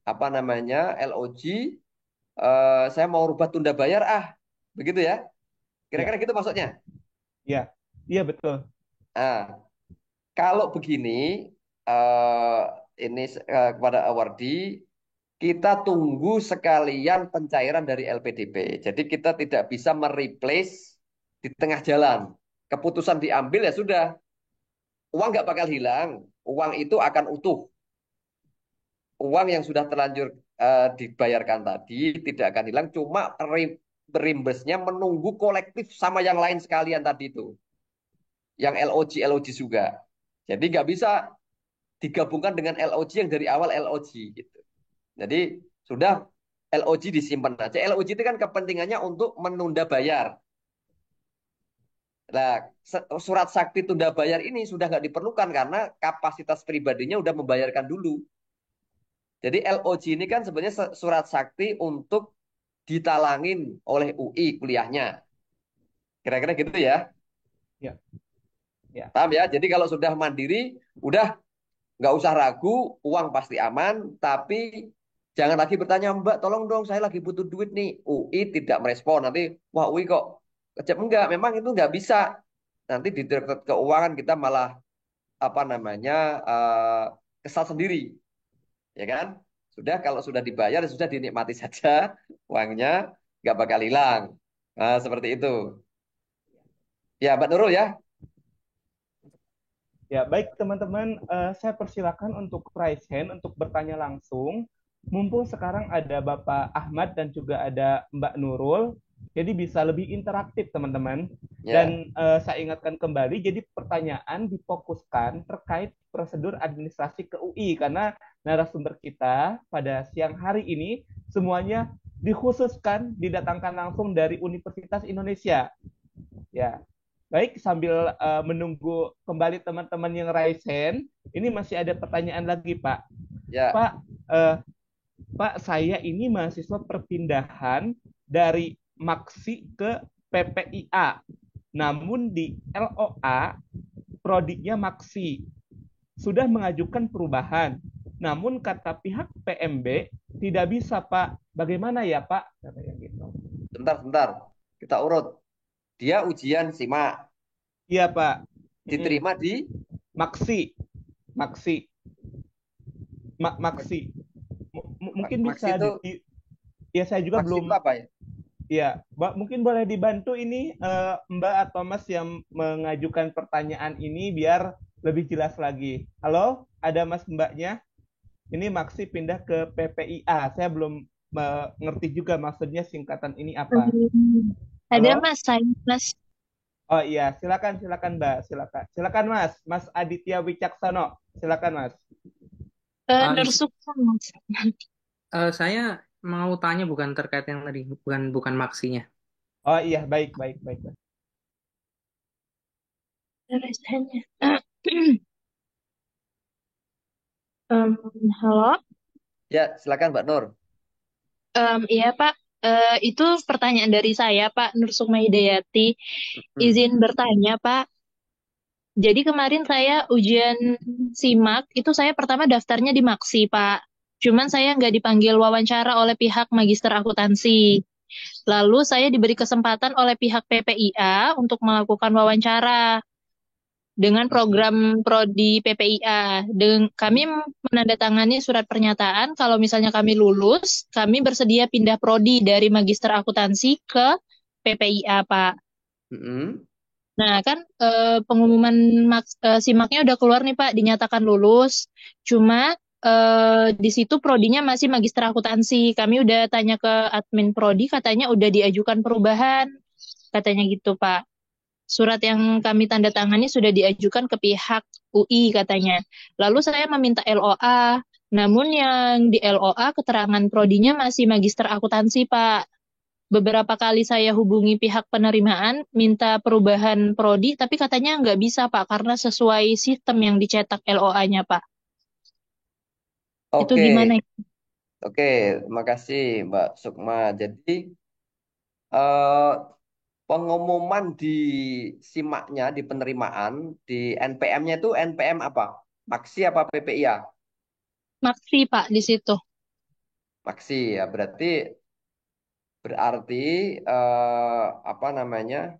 apa namanya LOG, saya mau rubah tunda bayar begitu ya. ya, Kira-kira gitu maksudnya. ya, iya betul. Nah, kalau begini, eh, ini kepada awardee, kita tunggu sekalian pencairan dari LPDP. Jadi kita tidak bisa mereplace di tengah jalan. Keputusan diambil ya sudah, uang nggak bakal hilang. Uang itu akan utuh. Uang yang sudah terlanjur dibayarkan tadi tidak akan hilang. Cuma reimburse-nya menunggu kolektif sama yang lain sekalian tadi itu. Yang LOG juga. Jadi nggak bisa digabungkan dengan LOG yang dari awal LOG gitu. Jadi sudah LOG disimpan aja. LOG itu kan kepentingannya untuk menunda bayar. Nah, surat sakti tunda bayar ini sudah nggak diperlukan karena kapasitas pribadinya udah membayarkan dulu. Jadi LOG ini kan sebenarnya surat sakti untuk ditalangin oleh UI kuliahnya. Kira-kira gitu ya. Ya, ya. Paham ya? Jadi kalau sudah mandiri, udah nggak usah ragu, uang pasti aman, tapi jangan lagi bertanya, Mbak, tolong dong, saya lagi butuh duit nih. UI tidak merespon, nanti, wah UI kok kejam. Enggak, memang itu nggak bisa. Nanti di Direktorat Keuangan kita malah, apa namanya, kesal sendiri, ya kan? Sudah, kalau sudah dibayar, sudah dinikmati saja, uangnya nggak bakal hilang. Nah, seperti itu. Ya, Mbak Nurul ya. Ya, baik teman-teman, saya persilakan untuk raise hand untuk bertanya langsung. Mumpung sekarang ada Bapak Ahmad dan juga ada Mbak Nurul, jadi bisa lebih interaktif teman-teman. Ya, Dan saya ingatkan kembali, jadi pertanyaan difokuskan terkait prosedur administrasi ke UI karena narasumber kita pada siang hari ini semuanya dikhususkan didatangkan langsung dari Universitas Indonesia. Ya, baik, sambil menunggu kembali teman-teman yang raise hand, ini masih ada pertanyaan lagi, Pak. ya. Pak, eh, Pak, saya ini mahasiswa perpindahan dari Maksi ke PPIA. Namun di LOA, prodiknya Maksi. Sudah mengajukan perubahan. Namun kata pihak PMB, tidak bisa, Pak. Bagaimana ya, Pak? Katanya gitu. Sebentar. Kita urut. Dia ujian SIMAK, Iya, Pak. diterima di Maksi. Maksi. Maksi. Mungkin Maksi bisa itu. ya saya juga Maksi itu belum apa ya? ya, mungkin boleh dibantu ini Mbak atau Mas yang mengajukan pertanyaan ini biar lebih jelas lagi. Halo, ada Mas Mbaknya? Ini Maksi pindah ke PPIA. Saya belum mengerti juga maksudnya singkatan ini apa. Ada Halo? Mas, saya Mas. Oh iya, silakan Mbak, silakan. Silakan Mas, Mas Aditya Wicaksono. Silakan Mas. Nursuk Mas. Saya mau tanya bukan terkait yang tadi, bukan maksinya. Oh iya, baik. Rasanya. Halo, Ya, silakan Mbak Nur. iya Pak. Itu pertanyaan dari saya Pak Nursukma Hidayati. Hmm. Izin bertanya Pak. Jadi kemarin saya ujian SIMAK, itu saya pertama daftarnya di Maksi Pak. Cuman saya nggak dipanggil wawancara oleh pihak Magister Akuntansi. Lalu saya diberi kesempatan oleh pihak PPIA untuk melakukan wawancara dengan program prodi PPIA. Kami menandatangani surat pernyataan kalau misalnya kami lulus, kami bersedia pindah prodi dari Magister Akuntansi ke PPIA, Pak. Hmm. Nah, kan pengumuman SIMAK-nya udah keluar nih, Pak, dinyatakan lulus. Cuma di situ prodinya masih Magister Akuntansi. Kami udah tanya ke admin prodi, katanya udah diajukan perubahan. Katanya gitu, Pak. Surat yang kami tanda tangani sudah diajukan ke pihak UI katanya. Lalu saya meminta LOA. Namun yang di LOA keterangan prodinya masih Magister Akuntansi, Pak. Beberapa kali saya hubungi pihak penerimaan, minta perubahan prodi, tapi katanya nggak bisa, Pak, karena sesuai sistem yang dicetak LOA-nya, Pak. Itu Oke, gimana ya? terima kasih Mbak Sukma. Jadi eh, pengumuman di SIMAK-nya, di penerimaan, di NPM-nya itu NPM apa? Maksi apa PPIA? Maksi, Pak, di situ. Maksi ya, berarti apa namanya?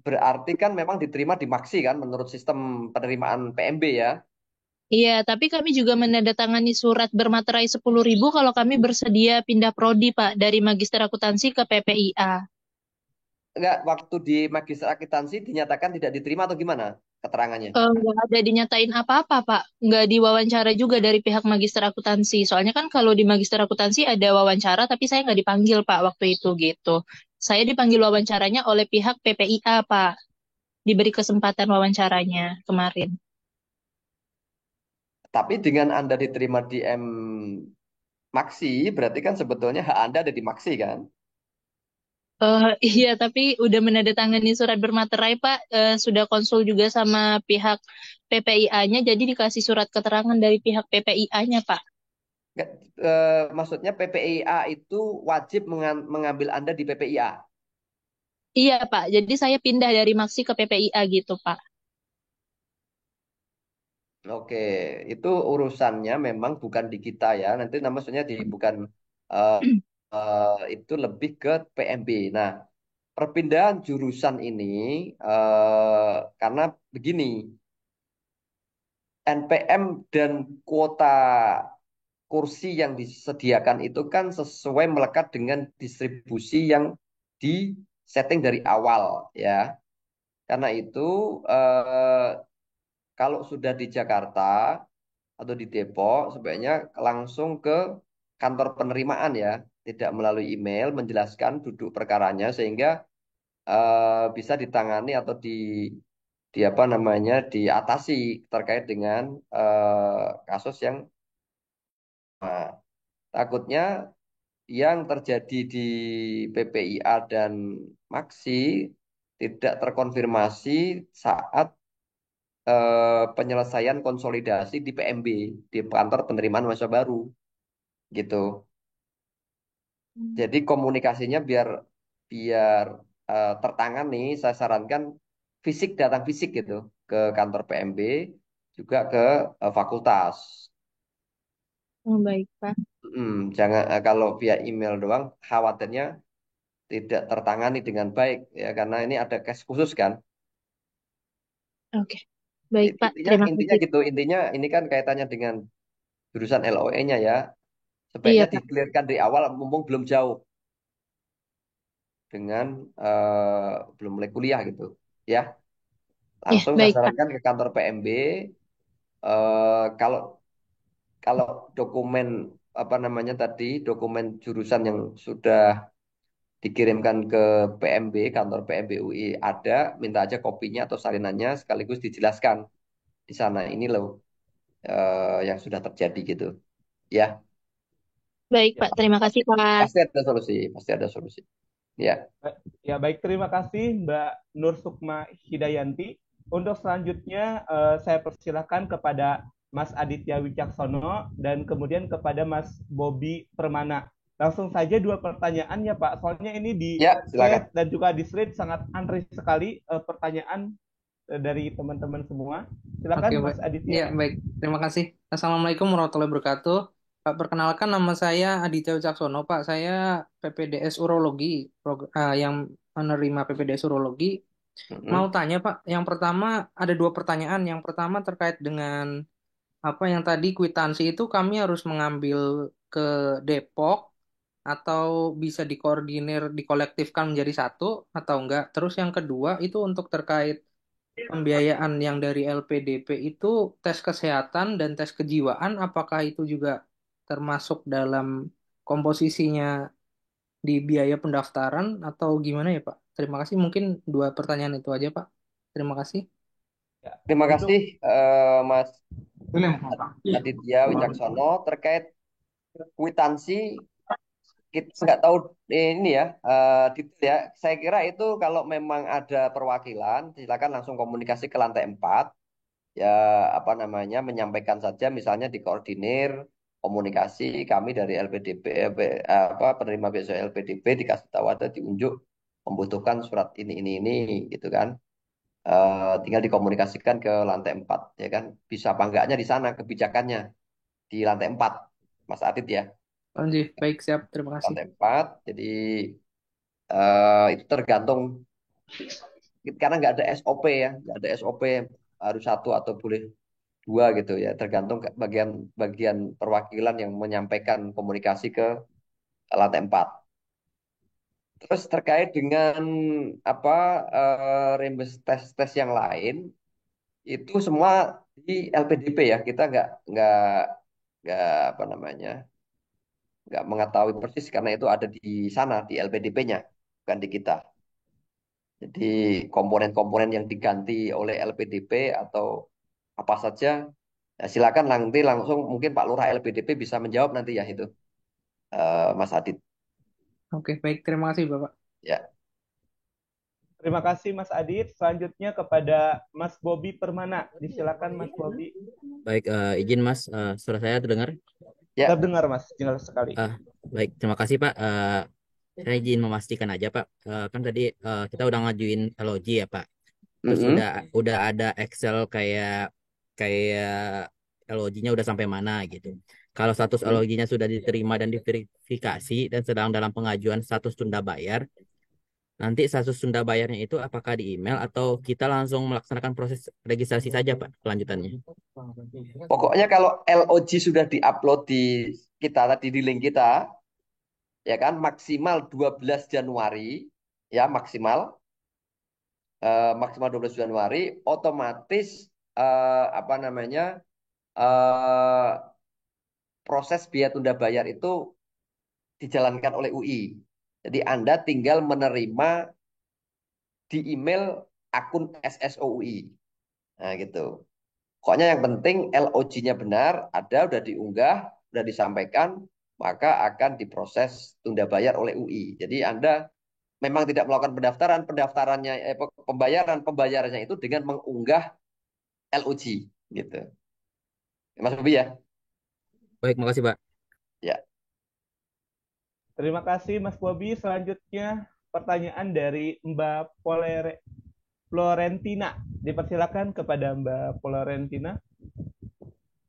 Berarti kan memang diterima di Maksi kan menurut sistem penerimaan PMB ya. Iya, tapi kami juga menandatangani surat bermaterai 10.000 kalau kami bersedia pindah prodi, Pak, dari Magister Akuntansi ke PPIA. Enggak, waktu di Magister Akuntansi dinyatakan tidak diterima atau gimana keterangannya? Nggak ada dinyatain apa-apa, Pak. Nggak diwawancara juga dari pihak Magister Akuntansi. Soalnya kan kalau di Magister Akuntansi ada wawancara, tapi saya nggak dipanggil, Pak, waktu itu gitu. Saya dipanggil wawancaranya oleh pihak PPIA, Pak. Diberi kesempatan wawancaranya kemarin. Tapi dengan Anda diterima di Maksi, berarti kan sebetulnya hak Anda ada di Maksi kan? Iya, tapi udah menandatangani surat bermaterai, Pak. Sudah konsul juga sama pihak PPIA-nya, jadi dikasih surat keterangan dari pihak PPIA-nya, Pak. Nggak, maksudnya PPIA itu wajib mengambil Anda di PPIA. Iya, Pak. Jadi saya pindah dari Maksi ke PPIA gitu, Pak. Oke, itu urusannya memang bukan di kita ya. Nanti maksudnya bukan eh, itu lebih ke PMB. Nah, perpindahan jurusan ini karena begini, NPM dan kuota kursi yang disediakan itu kan sesuai melekat dengan distribusi yang di setting dari awal ya. Karena itu eh, kalau sudah di Jakarta atau di Depok sebaiknya langsung ke kantor penerimaan ya, tidak melalui email menjelaskan duduk perkaranya sehingga bisa ditangani atau di apa namanya diatasi terkait dengan kasus yang takutnya yang terjadi di PPIA dan Maksi tidak terkonfirmasi saat penyelesaian konsolidasi di PMB, di kantor penerimaan mahasiswa baru gitu. Jadi komunikasinya biar biar tertangani, saya sarankan datang fisik gitu ke kantor PMB juga ke fakultas. Oh, baik, Pak. Jangan kalau via email doang khawatirnya tidak tertangani dengan baik ya karena ini ada case khusus kan. Oke. Baik, Pak. Intinya Terima intinya kasih. gitu, intinya ini kan kaitannya dengan jurusan LOE-nya ya. Iya, Sebaiknya Pak. dikelirkan dari awal mumpung belum jauh dengan belum mulai kuliah gitu. Ya, Ya, langsung saya baik, Pak. sarankan ke kantor PMB. Kalau kalau dokumen apa namanya tadi dokumen jurusan yang sudah dikirimkan ke PMB kantor PMB UI ada, minta aja kopinya atau salinannya sekaligus dijelaskan di sana ini loh yang sudah terjadi gitu. Ya, Baik, Ya, Pak. Terima kasih, Pak. pasti ada solusi, pasti ada solusi. Ya, ya baik, terima kasih Mbak Nur Sukma Hidayanti. Untuk selanjutnya saya persilahkan kepada Mas Aditya Wicaksono dan kemudian kepada Mas Bobby Permana. Langsung saja dua pertanyaan ya Pak, soalnya ini di ya silakan. slide dan juga di slide sangat antri sekali pertanyaan dari teman-teman semua. Oke, Silakan baik. Mas Ya, Aditya. baik. Terima kasih. Assalamualaikum warahmatullahi wabarakatuh. Pak, perkenalkan nama saya Aditya Wicaksono, Pak. Saya PPDS Urologi, yang menerima PPDS Urologi. Mau Mm-mm. tanya, Pak, yang pertama ada dua pertanyaan. Yang pertama terkait dengan apa yang tadi kwitansi itu kami harus mengambil ke Depok atau bisa dikoordinir, dikolektifkan menjadi satu atau enggak. Terus yang kedua itu untuk terkait pembiayaan yang dari LPDP itu tes kesehatan dan tes kejiwaan, apakah itu juga termasuk dalam komposisinya di biaya pendaftaran atau gimana ya Pak? Terima kasih. Mungkin dua pertanyaan itu aja Pak. Terima kasih. Ya, Terima kasih untuk Mas Aditya Wicaksono terkait kwitansi kita nggak tahu ini ya detail ya. Saya kira itu kalau memang ada perwakilan silakan langsung komunikasi ke lantai 4 ya apa namanya menyampaikan saja misalnya dikoordinir komunikasi kami dari LPDP apa penerima beasiswa LPDP dikasih tahu ada diunjuk membutuhkan surat ini gitu kan. Tinggal dikomunikasikan ke lantai 4 ya kan bisa apa enggaknya di sana kebijakannya di lantai 4 Mas Adit ya Lanjut. Baik, siap. Terima kasih. lantai 4 jadi itu tergantung karena nggak ada SOP ya nggak ada SOP harus satu atau boleh dua gitu ya tergantung bagian bagian perwakilan yang menyampaikan komunikasi ke lantai 4. Terus terkait dengan apa rembes tes-tes yang lain itu semua di LPDP ya kita nggak apa namanya nggak mengetahui persis karena itu ada di sana di LPDP-nya bukan di kita. Jadi komponen-komponen yang diganti oleh LPDP atau apa saja, ya silakan nanti langsung mungkin Pak Lurah LPDP bisa menjawab nanti ya itu, Mas Adit. Oke, baik. Terima kasih Bapak. Ya, terima kasih Mas Adit. Selanjutnya kepada Mas Bobby Permana. Disilakan Mas Bobby. Baik, izin Mas, suara saya terdengar? Ya, Terdengar Mas, jelas sekali. Baik, terima kasih Pak. Saya izin memastikan aja Pak. Kan tadi kita udah ngajuin LOG ya Pak. Terus mm-mm. udah ada Excel kayak kayak LOG-nya udah sampai mana gitu. Kalau status Mm. LOG-nya sudah diterima dan diverifikasi dan sedang dalam pengajuan status tunda bayar, nanti status tunda bayarnya itu apakah di email atau kita langsung melaksanakan proses registrasi saja Pak kelanjutannya? Pokoknya kalau LOG sudah diupload di kita tadi di link kita, ya kan maksimal 12 Januari, ya maksimal 12 Januari, otomatis apa namanya eh, proses biaya tunda bayar itu dijalankan oleh UI. Jadi Anda tinggal menerima di email akun SSOUI. Nah, gitu. Pokoknya yang penting LOG-nya benar, ada, udah diunggah, udah disampaikan, maka akan diproses tunda bayar oleh UI. Jadi Anda memang tidak melakukan pembayarannya itu dengan mengunggah LOG, gitu. Mas Bobi ya? Baik, makasih Pak. Ya. Terima kasih Mas Bobi. Selanjutnya pertanyaan dari Mbak Florentina. Dipersilakan kepada Mbak Florentina.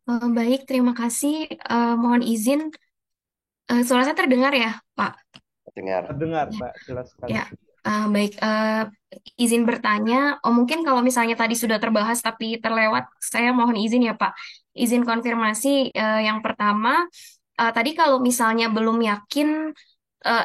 Baik, terima kasih. Mohon izin, suara saya terdengar ya, Pak? Dengar. Terdengar, Ya, Mbak. Jelas sekali. ya. Baik, izin bertanya. Oh, mungkin kalau misalnya tadi sudah terbahas tapi terlewat, saya mohon izin ya, Pak. Izin konfirmasi yang pertama, tadi kalau misalnya belum yakin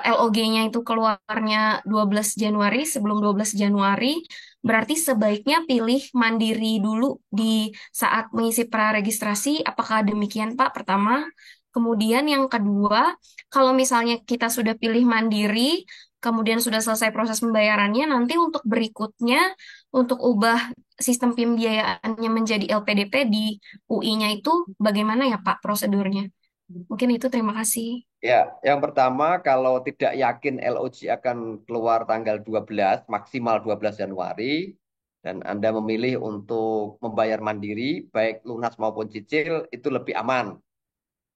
LOG-nya itu keluarnya 12 Januari, sebelum 12 Januari, berarti sebaiknya pilih mandiri dulu di saat mengisi praregistrasi. Apakah demikian, Pak? Pertama. Kemudian yang kedua, kalau misalnya kita sudah pilih mandiri, kemudian sudah selesai proses pembayarannya, nanti untuk berikutnya, untuk ubah sistem pembiayaannya menjadi LPDP di UI-nya itu bagaimana ya Pak prosedurnya? Mungkin itu, terima kasih. Ya, yang pertama kalau tidak yakin LOG akan keluar tanggal 12, maksimal 12 Januari, dan Anda memilih untuk membayar mandiri, baik lunas maupun cicil, itu lebih aman.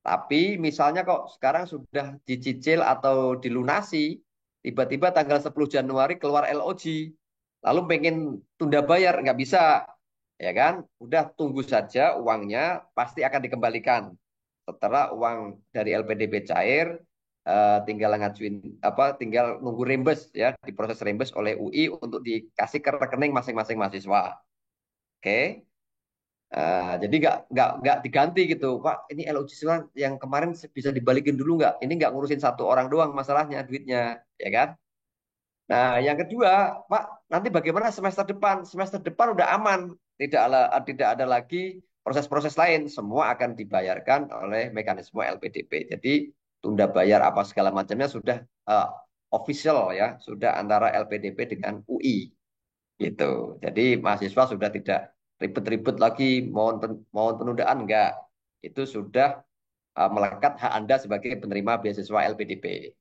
Tapi misalnya kok sekarang sudah dicicil atau dilunasi, tiba-tiba tanggal 10 Januari keluar LOG, lalu pengen tunda bayar, nggak bisa, ya kan? Udah tunggu saja uangnya, pasti akan dikembalikan. Setelah uang dari LPDP cair, tinggal tinggal nunggu rembes ya, diproses rembes oleh UI untuk dikasih ke rekening masing-masing mahasiswa. Oke. Jadi nggak diganti gitu, Pak. Ini LOG yang kemarin bisa dibalikin dulu nggak? Ini nggak ngurusin satu orang doang masalahnya duitnya, ya kan? Nah, yang kedua, Pak, nanti bagaimana semester depan? Semester depan udah aman, tidak ada lagi proses-proses lain, semua akan dibayarkan oleh mekanisme LPDP. Jadi tunda bayar apa segala macamnya sudah official ya, sudah antara LPDP dengan UI gitu. Jadi mahasiswa sudah tidak ribet-ribet lagi mohon penundaan enggak. Itu sudah melekat hak Anda sebagai penerima beasiswa LPDP.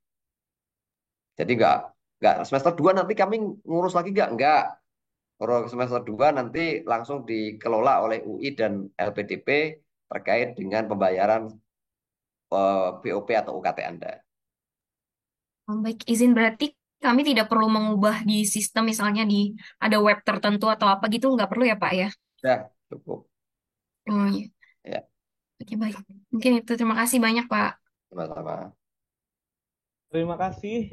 Jadi enggak semester 2 nanti kami ngurus lagi enggak. Kalau semester 2 nanti langsung dikelola oleh UI dan LPDP terkait dengan pembayaran BOP atau UKT Anda. Baik, izin berarti kami tidak perlu mengubah di sistem misalnya di ada web tertentu atau apa gitu, nggak perlu ya Pak ya? Ya, cukup. Oh iya, Ya, oke baik. Mungkin itu, terima kasih banyak Pak. sama-sama. Terima kasih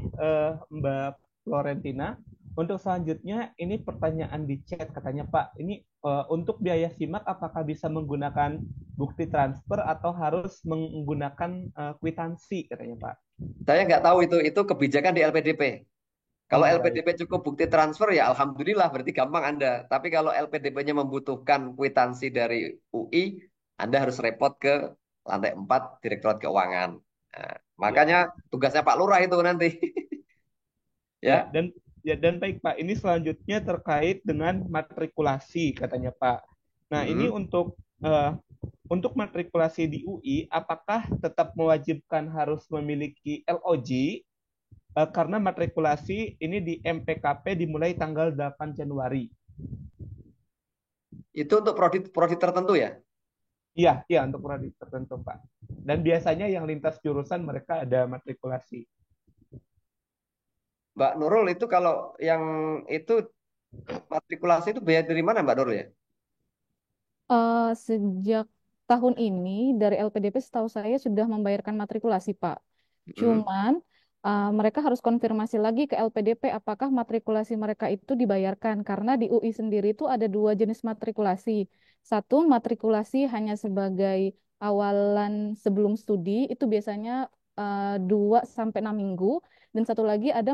Mbak Florentina. Untuk selanjutnya, ini pertanyaan di chat katanya Pak. Ini untuk biaya simak apakah bisa menggunakan bukti transfer atau harus menggunakan kwitansi katanya Pak. Saya nggak tahu itu kebijakan di LPDP. Kalau Oh, baik. LPDP cukup bukti transfer ya alhamdulillah berarti gampang Anda. Tapi kalau LPDP-nya membutuhkan kwitansi dari UI, Anda harus repot ke lantai 4 Direktorat Keuangan. Nah, makanya tugasnya Pak Lurah itu nanti. Ya, Ya. dan baik Pak, ini selanjutnya terkait dengan matrikulasi katanya Pak. Nah, ini untuk matrikulasi di UI, apakah tetap mewajibkan harus memiliki LOG karena matrikulasi ini di MPKP dimulai tanggal 8 Januari. Itu untuk prodi tertentu ya? Iya, iya untuk prodi tertentu, Pak. Dan biasanya yang lintas jurusan mereka ada matrikulasi. Mbak Nurul itu kalau yang itu matrikulasi itu biaya dari mana Mbak Nurul ya? Sejak tahun ini dari LPDP setahu saya sudah membayarkan matrikulasi, Pak. Mm. Cuman mereka harus konfirmasi lagi ke LPDP apakah matrikulasi mereka itu dibayarkan karena di UI sendiri itu ada dua jenis matrikulasi. Satu matrikulasi hanya sebagai awalan sebelum studi itu biasanya 2 sampai 6 minggu dan satu lagi ada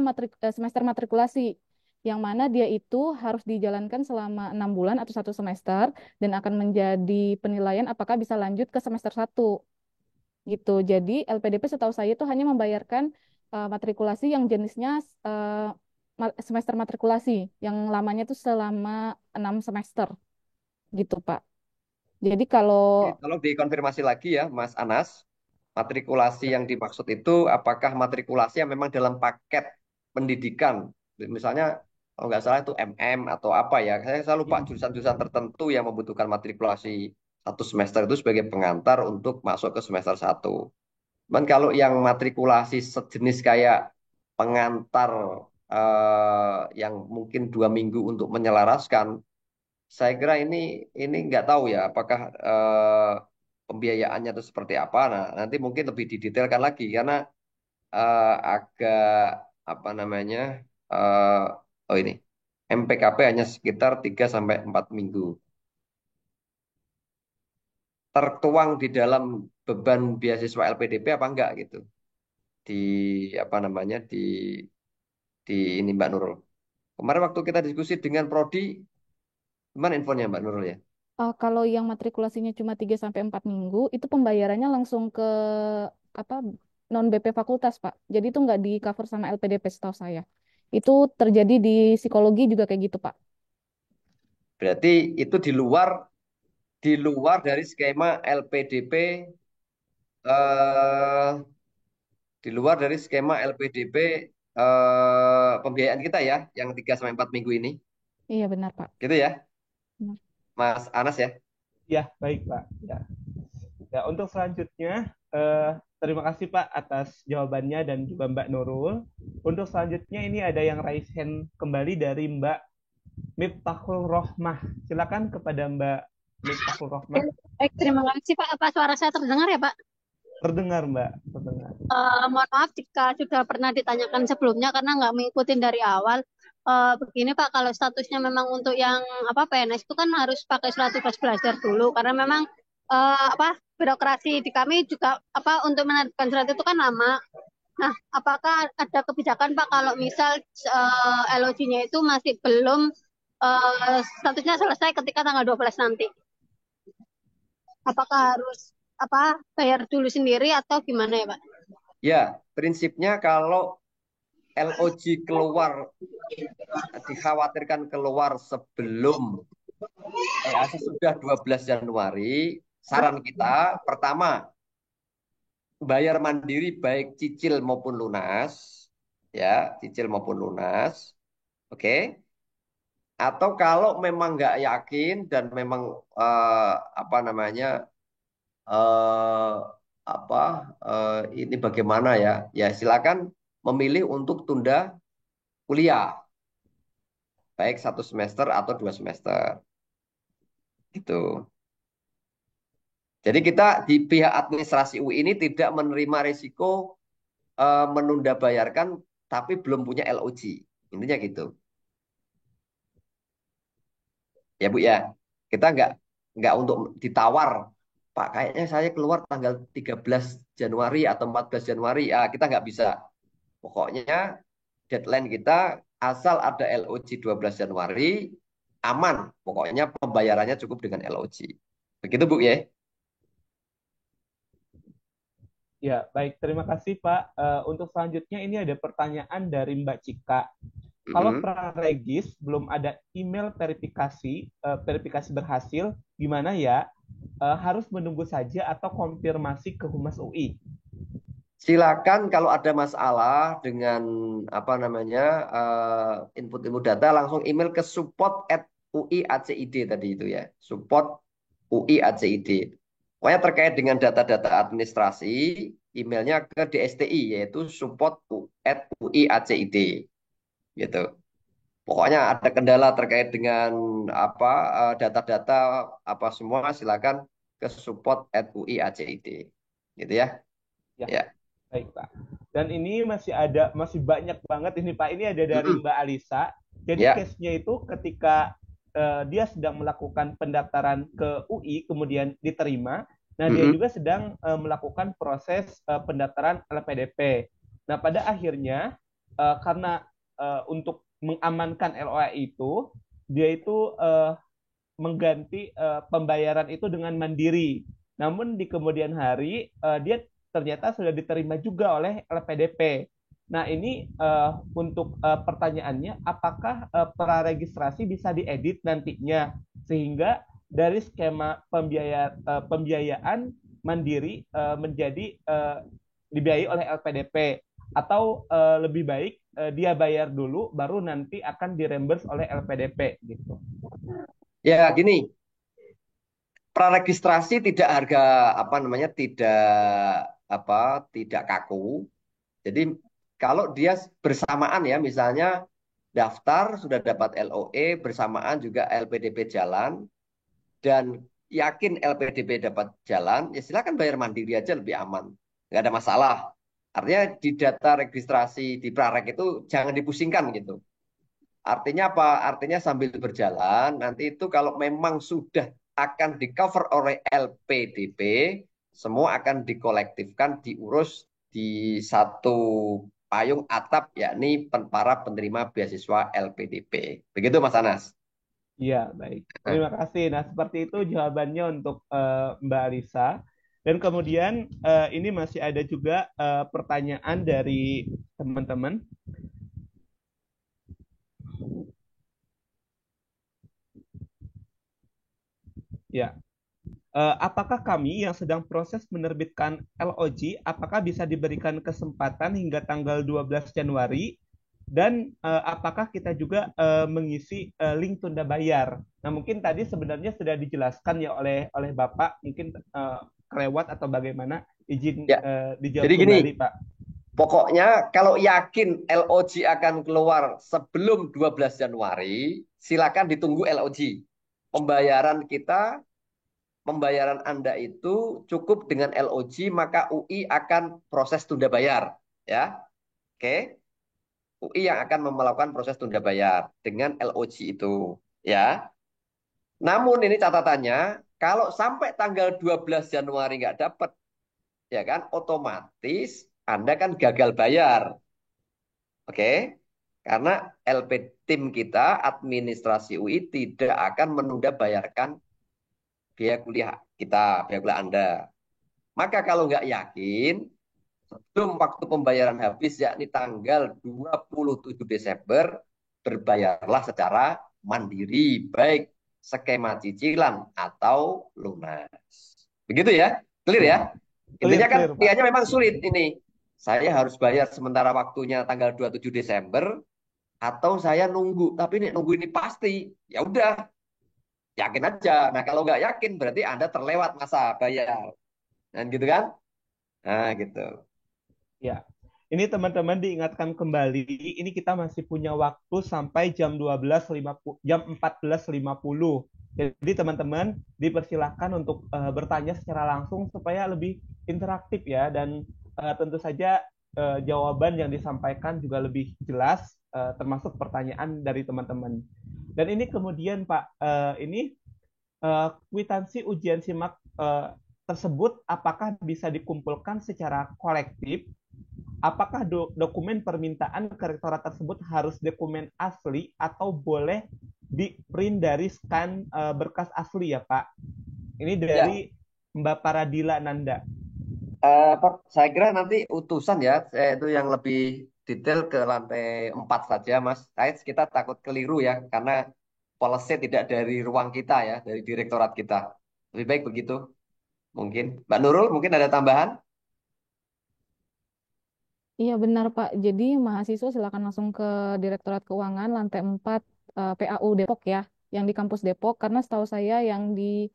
semester matrikulasi yang mana dia itu harus dijalankan selama 6 bulan atau 1 semester dan akan menjadi penilaian apakah bisa lanjut ke semester 1 gitu. Jadi LPDP setahu saya itu hanya membayarkan matrikulasi yang jenisnya eh, semester matrikulasi yang lamanya itu selama 6 semester gitu, Pak. Jadi kalau Tolong dikonfirmasi lagi ya, Mas Anas. Matrikulasi yang dimaksud itu apakah matrikulasi yang memang dalam paket pendidikan? Misalnya kalau nggak salah itu MM atau apa ya. Saya lupa jurusan-jurusan tertentu yang membutuhkan matrikulasi 1 semester itu sebagai pengantar untuk masuk ke semester 1. Cuman kalau yang matrikulasi sejenis kayak pengantar yang mungkin 2 minggu untuk menyelaraskan, saya kira ini nggak tahu ya apakah pembiayaannya itu seperti apa. Nah, nanti mungkin lebih didetailkan lagi karena agak apa namanya oh ini MPKP hanya sekitar 3 sampai 4 minggu. Tertuang di dalam beban beasiswa LPDP apa enggak gitu. Di apa namanya di ini Mbak Nurul. Kemarin waktu kita diskusi dengan Prodi, gimana infonya Mbak Nurul ya? kalau yang matrikulasinya cuma 3 sampai 4 minggu itu pembayarannya langsung ke apa non BP fakultas, Pak. Jadi itu nggak di cover sama LPDP setahu saya. Itu terjadi di psikologi juga kayak gitu, Pak. Berarti itu di luar dari skema LPDP eh, di luar dari skema LPDP pembiayaan kita ya yang 3 sampai 4 minggu ini. Iya benar, Pak. Gitu ya, Benar. Mas Anas ya. Ya, baik, Pak. Ya. Ya, untuk selanjutnya, terima kasih Pak atas jawabannya dan juga Mbak Nurul. Untuk selanjutnya ini ada yang raise hand kembali dari Mbak Miftahul Rohmah. Silakan kepada Mbak Miftahul Rohmah. Baik, terima kasih Pak. Apa suara saya terdengar ya Pak? Terdengar Mbak, terdengar. Mohon maaf jika sudah pernah ditanyakan sebelumnya karena nggak mengikuti dari awal. Begini Pak, kalau statusnya memang untuk yang PNS itu kan harus pakai surat tugas belajar dulu karena memang birokrasi di kami juga untuk menerbitkan surat itu kan lama. Nah, apakah ada kebijakan Pak kalau misal LOG-nya itu masih belum statusnya selesai ketika tanggal 12 nanti? Apakah harus bayar dulu sendiri atau gimana ya Pak? Ya, prinsipnya kalau LOG keluar dikhawatirkan keluar sebelum sesudah 12 Januari, saran kita pertama bayar mandiri baik cicil maupun lunas, ya cicil maupun lunas, oke. Atau kalau memang nggak yakin dan memang apa namanya eh, apa ini bagaimana ya, ya silakan memilih untuk tunda kuliah baik 1 semester atau 2 semester, gitu. Jadi kita di pihak administrasi UI ini tidak menerima risiko menunda bayarkan tapi belum punya LOG. Intinya gitu. Ya Bu ya. Kita nggak untuk ditawar. Pak, kayaknya saya keluar tanggal 13 Januari atau 14 Januari. Ya, kita nggak bisa. Pokoknya deadline kita asal ada LOG 12 Januari aman. Pokoknya pembayarannya cukup dengan LOG. Begitu Bu ya. Ya, baik. Terima kasih, Pak. Untuk selanjutnya ini ada pertanyaan dari Mbak Cika. Kalau praregis belum ada email verifikasi berhasil, gimana ya? Harus menunggu saja atau konfirmasi ke Humas UI? Silakan kalau ada masalah dengan apa namanya input data langsung email ke support@ui.acid tadi itu ya. Support UI.acid. Pokoknya terkait dengan data-data administrasi, emailnya ke DSTI, yaitu support@uiacid gitu. Pokoknya ada kendala terkait dengan apa data-data apa semua silakan ke support@uiacid. Gitu ya. Ya, Ya. baik Pak. Dan ini masih banyak banget ini Pak. Ini ada dari Mm-mm. Mbak Alisa. Jadi Ya. case-nya itu ketika dia sedang melakukan pendaftaran ke UI, kemudian diterima. Nah, dia Mm-mm. juga sedang melakukan proses pendaftaran LPDP. Nah, pada akhirnya karena untuk mengamankan LOA itu, dia itu mengganti pembayaran itu dengan mandiri. Namun di kemudian hari dia ternyata sudah diterima juga oleh LPDP. Nah, ini untuk pertanyaannya, apakah praregistrasi bisa diedit nantinya sehingga dari skema pembiayaan mandiri menjadi dibiayai oleh LPDP, atau lebih baik dia bayar dulu baru nanti akan direimburse oleh LPDP gitu. Ya, gini. Praregistrasi tidak harga apa namanya tidak kaku. Jadi kalau dia bersamaan ya misalnya daftar sudah dapat LOE bersamaan juga LPDP jalan dan yakin LPDP dapat jalan ya silakan bayar mandiri aja lebih aman. Nggak ada masalah. Artinya di data registrasi di Prarek itu jangan dipusingkan gitu. Artinya apa? Artinya sambil berjalan, nanti itu kalau memang sudah akan di-cover oleh LPDP, semua akan dikolektifkan, diurus di satu payung atap, yakni para penerima beasiswa LPDP. Begitu, Mas Anas? Iya, baik. Terima kasih. Nah, seperti itu jawabannya untuk Mbak Alisa. Dan kemudian ini masih ada juga pertanyaan dari teman-teman. Ya, apakah kami yang sedang proses menerbitkan LOG, apakah bisa diberikan kesempatan hingga tanggal 12 Januari? Dan apakah kita juga mengisi link tunda bayar? Nah, mungkin tadi sebenarnya sudah dijelaskan ya oleh Bapak, mungkin kelewat atau bagaimana, izin Ya. dijawab Jadi gini, kembali, Pak. pokoknya kalau yakin LOG akan keluar sebelum 12 Januari, silakan ditunggu LOG. Pembayaran Anda itu cukup dengan LOG, maka UI akan proses tunda bayar. Ya, oke. UI yang akan melakukan proses tunda bayar dengan LOG itu. Ya. Namun ini catatannya, kalau sampai tanggal 12 Januari nggak dapat, ya kan, otomatis Anda kan gagal bayar. Oke. Karena LP tim kita, administrasi UI tidak akan menunda bayarkan biaya kuliah kita, biaya kuliah Anda. Maka kalau nggak yakin, sebelum waktu pembayaran habis, yakni tanggal 27 Desember, berbayarlah secara mandiri, baik skema cicilan atau lunas. Begitu ya? Clear ya? Intinya kan Clear, Pak. pilihannya memang sulit ini. Saya harus bayar sementara waktunya tanggal 27 Desember, atau saya nunggu. Tapi ini nunggu ini pasti. Ya udah, yakin aja. Nah, kalau nggak yakin, berarti Anda terlewat masa bayar. Dan gitu kan? Nah, gitu. Ya, ini teman-teman diingatkan kembali, ini kita masih punya waktu sampai jam 12.50, jam 14.50. Jadi teman-teman dipersilahkan untuk bertanya secara langsung supaya lebih interaktif ya, dan tentu saja jawaban yang disampaikan juga lebih jelas, termasuk pertanyaan dari teman-teman. Dan ini kemudian Pak, ini kwitansi ujian SIMAK tersebut apakah bisa dikumpulkan secara kolektif? Apakah dokumen permintaan ke rektorat tersebut harus dokumen asli atau boleh di print dari scan berkas asli ya Pak? Ini dari Mbak Paradila Nanda. Saya kira nanti utusan ya, itu yang lebih detail ke lantai 4 saja, Mas. Kita takut keliru ya, karena policy tidak dari ruang kita ya, dari direktorat kita. Lebih baik begitu, mungkin. Mbak Nurul, mungkin ada tambahan? Iya benar Pak. Jadi mahasiswa silakan langsung ke Direktorat Keuangan lantai 4 PAU Depok ya, yang di kampus Depok. Karena setahu saya yang di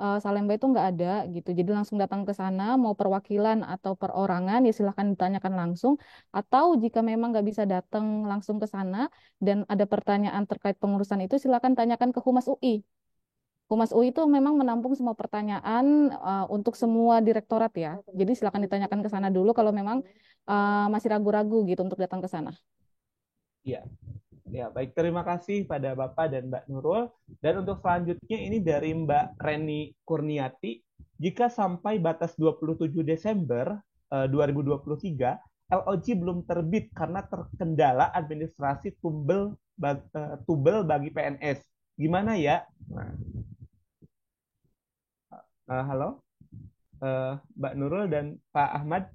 Salemba itu nggak ada gitu. Jadi langsung datang ke sana, mau perwakilan atau perorangan ya silahkan ditanyakan langsung. Atau jika memang nggak bisa datang langsung ke sana dan ada pertanyaan terkait pengurusan itu, silakan tanyakan ke Humas UI. Humas UI itu memang menampung semua pertanyaan untuk semua direktorat ya. Jadi silakan ditanyakan ke sana dulu kalau memang masih ragu-ragu gitu untuk datang ke sana. Iya. Ya, baik. Terima kasih pada Bapak dan Mbak Nurul. Dan untuk selanjutnya ini dari Mbak Reni Kurniati. Jika sampai batas 27 Desember 2023, LOG belum terbit karena terkendala administrasi tubel bagi PNS. Gimana ya? Nah, halo, Mbak Nurul dan Pak Ahmad.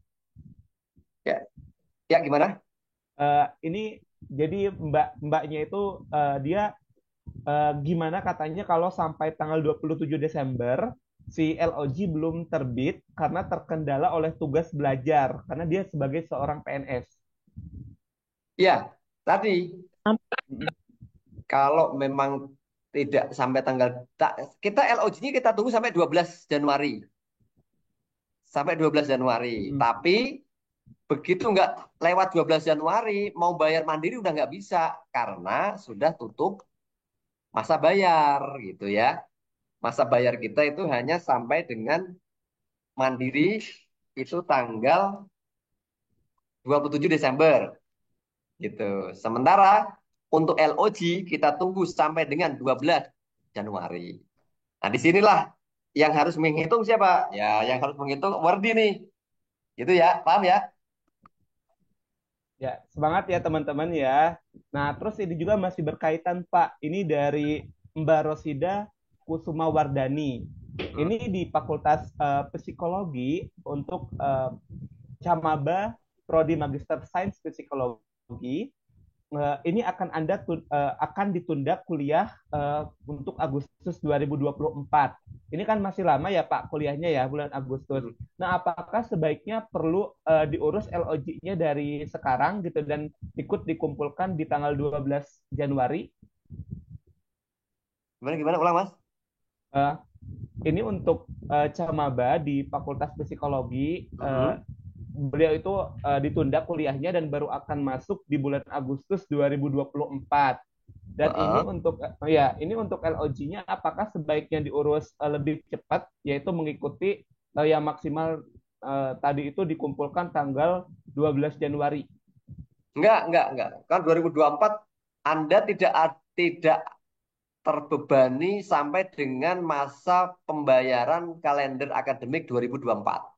Ya, ya gimana? Ini jadi mbaknya itu dia gimana katanya kalau sampai tanggal 27 Desember si LOG belum terbit karena terkendala oleh tugas belajar karena dia sebagai seorang PNS. Ya, tadi kalau memang tidak sampai kita LOG-nya kita tunggu sampai 12 Januari. Sampai 12 Januari. Tapi begitu nggak lewat 12 Januari, mau bayar mandiri udah nggak bisa karena sudah tutup masa bayar gitu ya. Masa bayar kita itu hanya sampai dengan mandiri itu tanggal 27 Desember gitu. Sementara untuk LOG kita tunggu sampai dengan 12 Januari. Nah, disinilah yang harus menghitung siapa? Ya, yang harus menghitung Wardi nih. Gitu ya, paham ya? Ya, semangat ya teman-teman ya. Nah, terus ini juga masih berkaitan Pak. Ini dari Mbak Rosida Kusuma Wardani. Ini di Fakultas Psikologi untuk Camaba Prodi Magister Sains Psikologi. Ini akan ditunda kuliah untuk Agustus 2024. Ini kan masih lama ya Pak kuliahnya ya bulan Agustus. Nah, apakah sebaiknya perlu diurus LOG-nya dari sekarang gitu dan ikut dikumpulkan di tanggal 12 Januari? Gimana ulang Mas? Ini untuk Camaba di Fakultas Psikologi. Beliau itu ditunda kuliahnya dan baru akan masuk di bulan Agustus 2024. Dan ini untuk LOG-nya apakah sebaiknya diurus lebih cepat yaitu mengikuti yang maksimal tadi itu dikumpulkan tanggal 12 Januari. Enggak. Kan 2024 Anda tidak terbebani sampai dengan masa pembayaran kalender akademik 2024.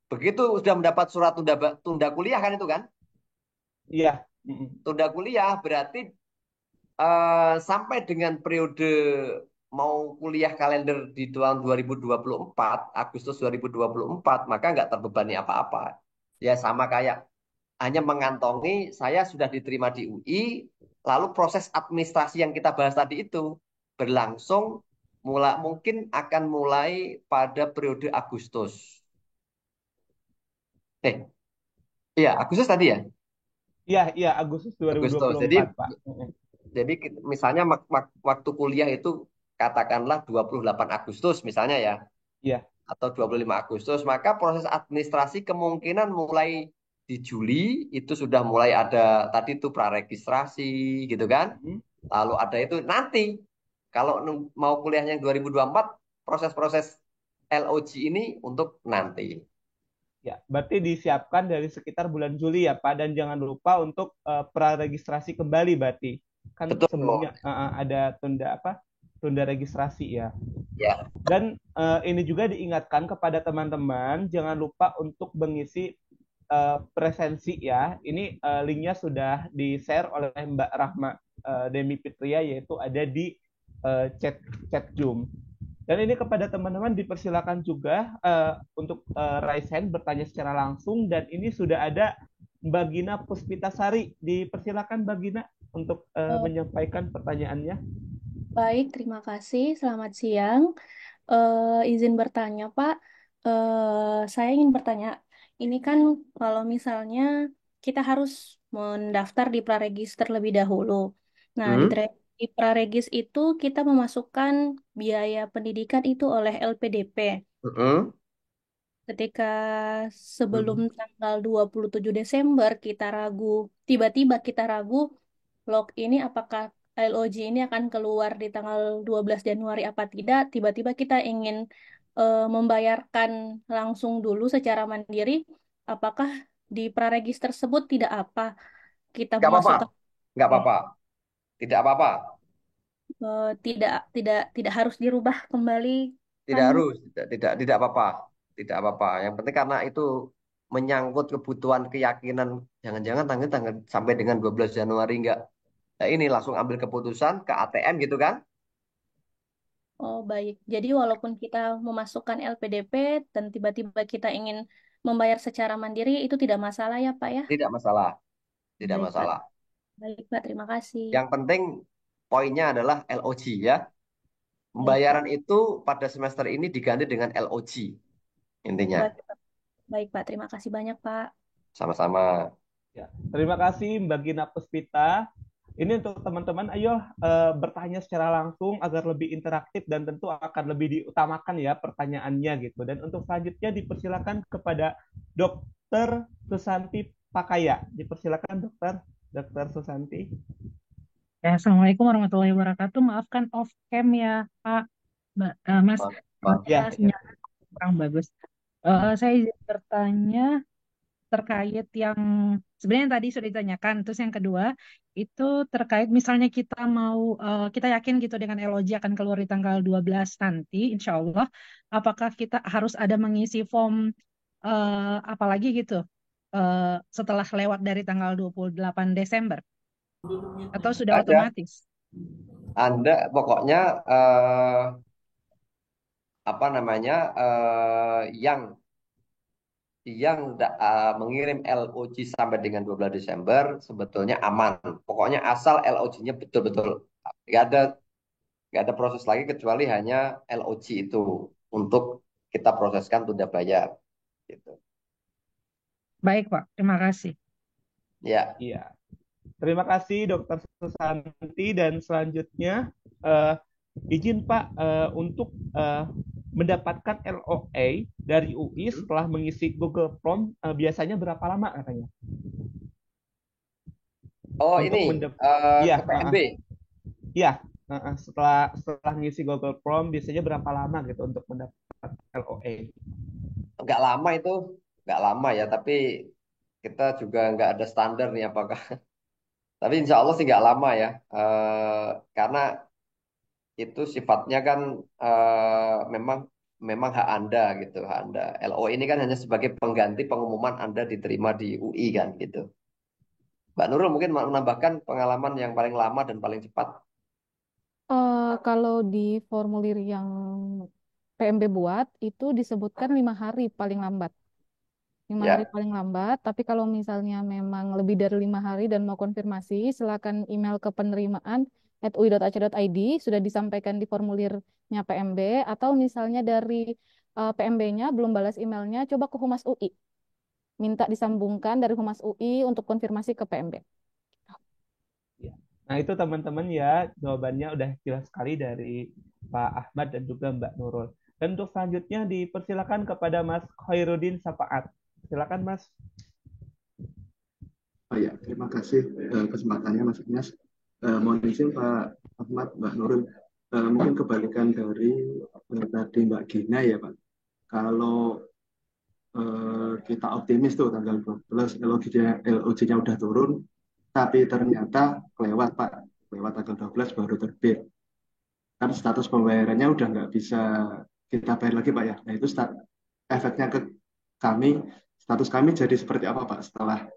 Begitu sudah mendapat surat tunda kuliah kan itu kan? Iya. Tunda kuliah berarti sampai dengan periode mau kuliah kalender di tahun 2024, Agustus 2024, maka nggak terbebani apa-apa. Ya sama kayak hanya mengantongi saya sudah diterima di UI, lalu proses administrasi yang kita bahas tadi itu berlangsung mungkin akan mulai pada periode Agustus. Iya, Agustus tadi ya? Iya, Agustus 2024, Agustus. Pak. Jadi misalnya waktu kuliah itu katakanlah 28 Agustus misalnya ya. Iya. Atau 25 Agustus, maka proses administrasi kemungkinan mulai di Juli itu sudah mulai ada tadi itu praregistrasi gitu kan. Lalu ada itu nanti kalau mau kuliahnya yang 2024 proses-proses LOG ini untuk nanti. Ya, berarti disiapkan dari sekitar bulan Juli ya, Pak. Dan jangan lupa untuk praregistrasi kembali, berarti. Kan Betul. sebelumnya ada tunda registrasi ya. Ya. Dan ini juga diingatkan kepada teman-teman, jangan lupa untuk mengisi presensi ya. Ini linknya sudah di-share oleh Mbak Rahma Demi Fitria, yaitu ada di chat Zoom. Dan ini kepada teman-teman dipersilakan juga untuk raise hand bertanya secara langsung. Dan ini sudah ada Mbak Gina Puspitasari. Dipersilakan Mbak Gina untuk menyampaikan pertanyaannya. Baik, terima kasih. Selamat siang. Izin bertanya, Pak. Saya ingin bertanya, ini kan kalau misalnya kita harus mendaftar di praregister lebih dahulu. Nah, di praregis itu kita memasukkan biaya pendidikan itu oleh LPDP. Mm-mm. Ketika sebelum tanggal 27 Desember kita ragu, tiba-tiba kita ragu, log ini apakah LOG ini akan keluar di tanggal 12 Januari apa tidak, tiba-tiba kita ingin membayarkan langsung dulu secara mandiri, apakah di praregis tersebut tidak apa kita Nggak apa-apa, memasukkan nggak apa-apa, tidak apa-apa, tidak tidak harus dirubah kembali tidak kan. harus, tidak apa-apa, tidak apa-apa. Yang penting karena itu menyangkut kebutuhan keyakinan, jangan-jangan tanggal sampai dengan 12 Januari nggak. Nah, ini langsung ambil keputusan ke ATM gitu kan? Oh, baik. Jadi walaupun kita memasukkan LPDP dan tiba-tiba kita ingin membayar secara mandiri, itu tidak masalah ya, Pak ya? Tidak masalah, tidak Baik, Pak. masalah. Baik, Pak. Terima kasih. Yang penting poinnya adalah LOG ya. Baik, Pak. Pembayaran itu pada semester ini diganti dengan LOG intinya. Baik, Pak. Baik, Pak. Terima kasih banyak, Pak. Sama-sama. Ya, terima kasih Mbak Gina Puspita. Ini untuk teman-teman, ayo bertanya secara langsung agar lebih interaktif dan tentu akan lebih diutamakan ya pertanyaannya gitu. Dan untuk selanjutnya dipersilakan kepada Dokter Susanti Pakaya. Dipersilakan Dokter Susanti. Ya, Assalamualaikum warahmatullahi wabarakatuh. Maafkan off cam ya, Pak, Mas. Maaf. Ya, Sinyalnya kurang bagus. Saya izin bertanya terkait yang sebenarnya yang tadi sudah ditanyakan. Terus yang kedua itu terkait misalnya kita mau kita yakin gitu dengan LOG akan keluar di tanggal 12 nanti, insya Allah. Apakah kita harus ada mengisi form apalagi gitu setelah lewat dari tanggal 28 Desember? Atau sudah Ada. otomatis? Anda pokoknya apa namanya yang mengirim LOG sampai dengan 12 Desember sebetulnya aman. Pokoknya asal LOG-nya betul-betul nggak ada nggak ada proses lagi kecuali hanya LOG itu untuk kita proseskan tunda bayar. Gitu. Baik, Pak. Terima kasih. Ya. Iya. Terima kasih Dokter Susanti dan selanjutnya eh, izin Pak untuk mendapatkan LOA dari UI setelah mengisi Google Form biasanya berapa lama katanya? Oh Untuk ini Iya, ke PMB. Iya, setelah mengisi Google Form biasanya berapa lama gitu untuk mendapatkan LOA? Nggak lama itu, nggak lama ya. Tapi kita juga nggak ada standar nih apakah. Tapi insya Allah sih nggak lama ya. Karena itu sifatnya kan memang memang hak Anda gitu, hak Anda. LO ini kan hanya sebagai pengganti pengumuman Anda diterima di UI kan gitu. Mbak Nurul mungkin mau menambahkan pengalaman yang paling lama dan paling cepat. Kalau di formulir yang PMB buat itu disebutkan 5 hari paling lambat. 5 hari Ya. paling lambat, tapi kalau misalnya memang lebih dari 5 hari dan mau konfirmasi, silakan email ke penerimaan@ui.ac.id, sudah disampaikan di formulirnya PMB, atau misalnya dari PMB-nya belum balas emailnya, coba ke Humas UI. Minta disambungkan dari Humas UI untuk konfirmasi ke PMB. Nah, itu teman-teman ya, jawabannya udah jelas sekali dari Pak Ahmad dan juga Mbak Nurul. Dan untuk selanjutnya dipersilakan kepada Mas Khairuddin Sapaat. Silakan Mas. Oh ya, terima kasih kesempatannya Mas Ignas. Mohon izin Pak Ahmad, Mbak Nurul. Mungkin kebalikan dari tadi Mbak Gina ya Pak. Kalau kita optimis tuh tanggal 12 LOG-nya udah turun, tapi ternyata kelewat Pak, lewat tanggal 12 baru terbit. Kan status pembayarannya udah nggak bisa kita bayar lagi Pak ya. Nah itu efeknya ke kami, status kami jadi seperti apa Pak setelah